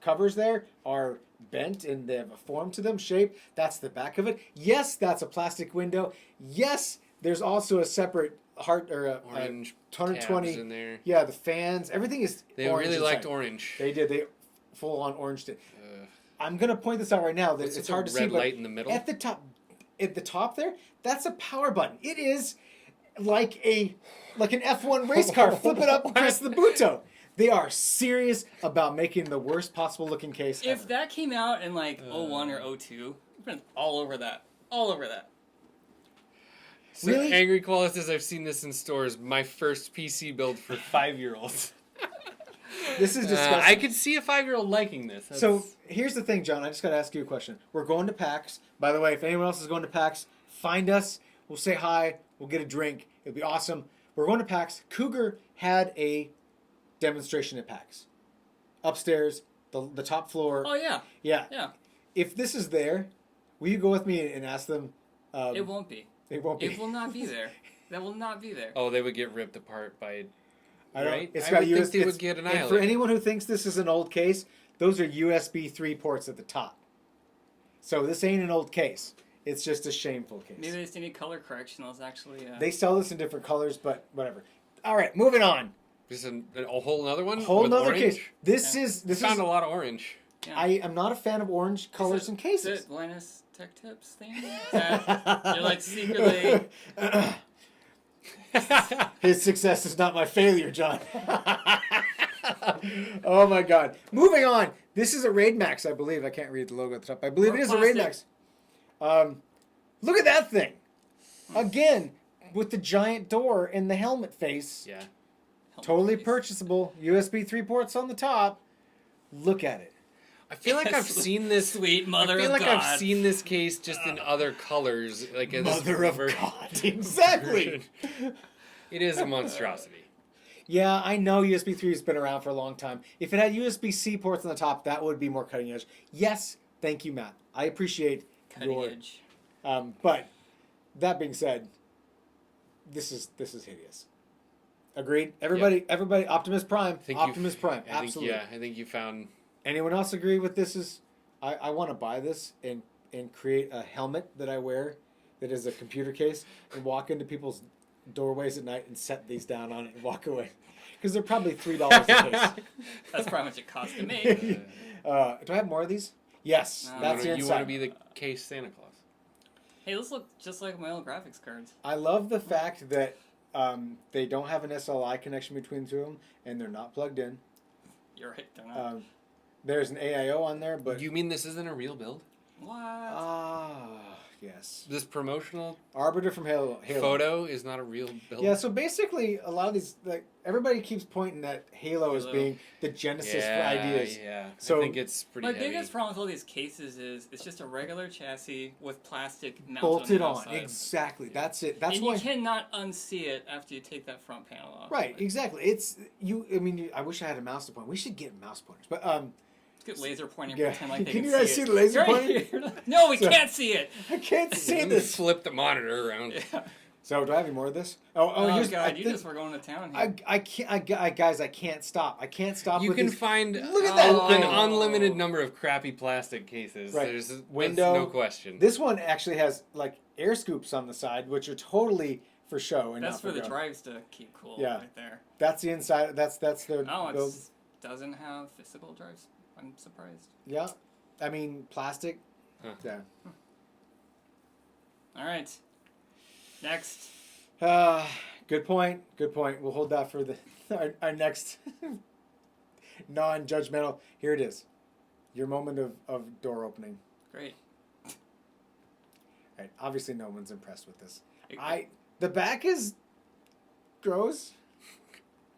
covers there are bent and they have a form to them, shape. That's the back of it. Yes, that's a plastic window. Yes, there's also a separate heart or a Orange 120. tabs in there. Yeah, the fans, everything is. They orange really liked inside. orange. They did. They full on oranged it. Uh, I'm gonna point this out right now. That what's it's with hard the to see, red but light in the middle? at the top there, that's a power button. It is like an F1 race car. Flip it up and press the button. They are serious about making the worst possible looking case If ever. that came out in like 01 or 02, I've been all over that. All over that. So Really? Angry Koala says I've seen this in stores. My first PC build for 5-year-olds. This is disgusting. I could see a 5-year-old liking this. So here's the thing, John. I just got to ask you a question. We're going to PAX. By the way, if anyone else is going to PAX, find us. We'll say hi. We'll get a drink. It'll be awesome. We're going to PAX. Cougar had a demonstration at PAX. Upstairs, the top floor. Oh yeah. Yeah. Yeah. If this is there, will you go with me and ask them? It won't be. It won't be. It will not be there. That will not be there. Oh, they would get ripped apart by. I don't. Right? It's I got would think USB. they would get And annihilated. for anyone who thinks this is an old case, those are USB 3 ports at the top. So this ain't an old case. It's just a shameful case. Maybe they just need color correction. It's actually. They sell this in different colors, but whatever. All right, moving on. Just a whole nother one. Whole with nother orange? case. This Yeah. is this Found is. a lot of orange. Yeah. I am not a fan of orange colors and Is cases. it Linus Tech Tips thing? Is that, you're like secretly. His success is not my failure, John. Oh my God. Moving on. This is a Raid Max, I believe. I can't read the logo at the top. I believe More it is a Raid Max. plastic. Look at that thing. Again, with the giant door and the helmet face. Yeah. Totally purchasable. USB 3 ports on the top. Look at it. I feel like I've seen this. Sweet mother I feel of like God. I've seen this case just in other colors, like as Mother of version. God. Exactly. It is a monstrosity. Yeah, I know USB 3 has been around for a long time. If it had USB-C ports on the top, that would be more cutting edge. Yes, thank you, Matt. I appreciate Cutting your... edge. But that being said, this is hideous. Agreed? Everybody, Optimus Prime. Optimus Prime, absolutely. I think you found. Anyone else agree with this? I want to buy this and create a helmet that I wear that is a computer case and walk into people's doorways at night and set these down on it and walk away. Because they're probably $3 a case. That's probably how much it costs to make. Do I have more of these? Yes, No. that's the You inside. want to be the case Santa Claus. Hey, those look just like my old graphics cards. I love the fact that they don't have an SLI connection between the two of them, and they're not plugged in. You're right, they're not. There's an AIO on there, but You mean this isn't a real build? What? yes, This promotional Arbiter from Halo. photo is not a real build? Yeah, so basically, a lot of these, like everybody keeps pointing at Halo as being the genesis for ideas. Yeah. So- I think it's pretty My heavy. biggest problem with all these cases is it's just a regular chassis with plastic mounted Bolted on. on, the outside. exactly. That's it. That's and why. you cannot unsee it after you take that front panel off. Right, exactly. It's you. I mean, I wish I had a mouse to point. We should get mouse pointers, but Let's get laser pointing Yeah. and pretend like they Can can you guys see it. the laser It's right pointing? here. No, we So- can't see it. I can't see Let me this. flip the monitor around. Yeah. So do I have any more of this? Oh, here's, God, I you think- just were going to town here. I can't. Guys, I can't stop. I can't stop. You with can these. find Look at that an thing. unlimited number of crappy plastic cases. Right. There's Window. no question. This one actually has like air scoops on the side, which are totally for show and That's not for the go. drives to keep cool Yeah. right there. That's the inside. That's their Oh, build. it's doesn't have physical drives. I'm surprised. Yeah. I mean, plastic. Huh. Yeah. All right. Next. Good point. Good point. We'll hold that for our next non-judgmental. Here it is. Your moment of door opening. Great. Right. Obviously, no one's impressed with this. It- The back is gross.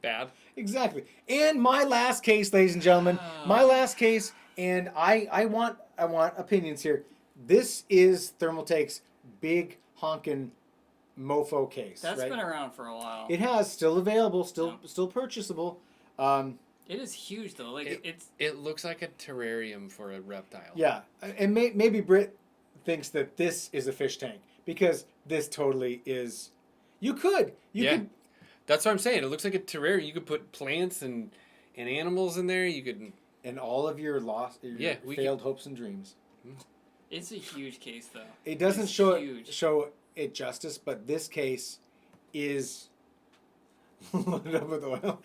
Bad. Exactly. And my last case, ladies and gentlemen, my last case, and I want opinions here. This is Thermaltake's big honkin' mofo case. That's right? been around for a while. It has, still available, still purchasable. It is huge though. Like it's It looks like a terrarium for a reptile. Yeah, and maybe Britt thinks that this is a fish tank because this totally is. You could. That's what I'm saying. It looks like a terrarium. You could put plants and animals in there. You could. And all of your failed hopes and dreams. It's a huge case though. It doesn't It's show huge. it justice, but this case is loaded up with oil.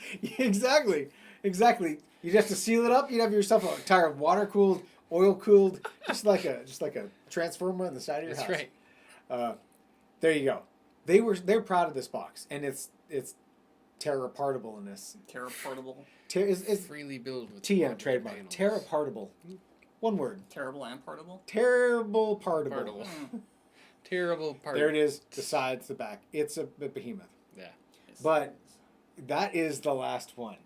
Exactly. You'd have to seal it up. You'd have yourself a tire of water cooled, oil cooled, just like a transformer on the side of your house. That's right. There you go. They're proud of this box, and it's Terra Partable in this. Terra Portable. It's Freely build with TM modular trademark. panels. Terra Partable. One word. Terrible and portable. Terrible Partable. Partible. Terrible part. There it is. The sides, the back. It's a behemoth. Yeah. But that is the last one.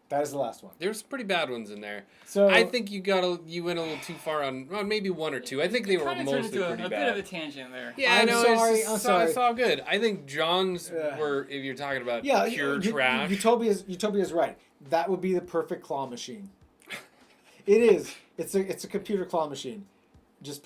That is the last one. There's pretty bad ones in there. So I think you went a little too far on maybe one or two. I think they were Kind of mostly turned into pretty a bad. bit of a tangent there. Yeah, I'm I know. sorry, It's I'm it's all good. I think John's were, if you're talking about pure trash. Utopia's right. That would be the perfect claw machine. It is. It's a computer claw machine. Just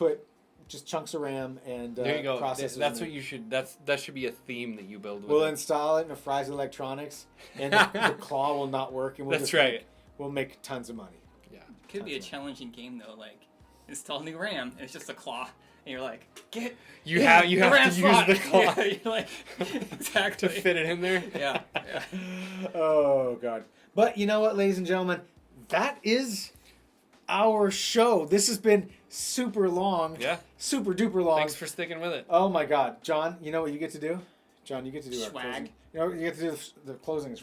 chunks of RAM and There you go. processors. That's in what it. you should. That should be a theme that you build with. We'll it. install it in a Fry's Electronics, and the claw will not work, and That's right. We'll make tons of money. Yeah. Could be a challenging game though. Like install new RAM. And it's just a claw, and you're like, You have the to RAM use slot. the claw Yeah, you're like exactly to fit it in there. Yeah. Oh God! But you know what, ladies and gentlemen, that is our show. This has been super long. Yeah. Super duper long. Thanks for sticking with it. Oh my God, John! You know what you get to do? John, you get to do our Swag. closing. You know, you get to do the closing.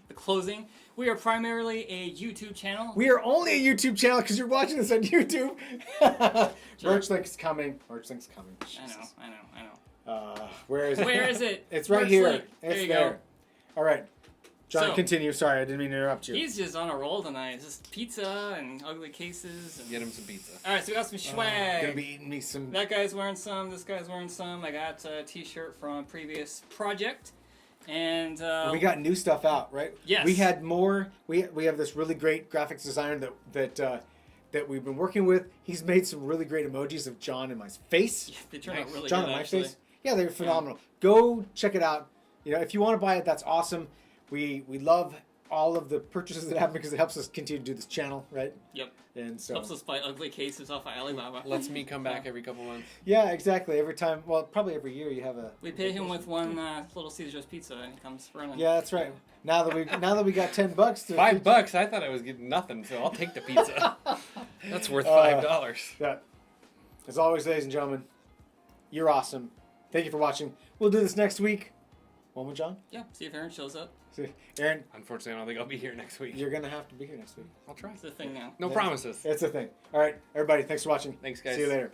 The closing. We are primarily a YouTube channel. We are only a YouTube channel because you're watching this on YouTube. Merch link's coming. Merch link's coming. I know. Where is it? Where is it? It's right Merch here. link. It's There you there. go. All right. John, So- continue. Sorry, I didn't mean to interrupt you. He's just on a roll tonight. It's just pizza and ugly cases. And... Get him some pizza. All right, so we got some swag. Gonna be eating me some. That guy's wearing some. This guy's wearing some. I got a T-shirt from a previous project, and We got new stuff out, right? Yes. We had more. We have this really great graphics designer that we've been working with. He's made some really great emojis of John and my face. they turned out really John good. and my Actually, face. Yeah, they're phenomenal. Go check it out. You know, if you want to buy it, that's awesome. We love all of the purchases that happen because it helps us continue to do this channel, right? Yep. And so Helps us buy ugly cases off of Alibaba. Lets me come back every couple months. yeah, exactly. Every time, well, probably every year you have a. We pay him with one Little Caesars pizza, and he comes running. Yeah, that's right. Now that we got $10 to $5? I thought I was getting nothing, so I'll take the pizza. That's worth $5. Yeah. As always, ladies and gentlemen, you're awesome. Thank you for watching. We'll do this next week. One with John. Yeah. See if Aaron shows up. See, Aaron, Unfortunately, I don't think I'll be here next week. you're gonna have to be here next week. I'll try. It's the thing now. No promises. It's a thing. All right, everybody. Thanks for watching. Thanks, guys. See you later.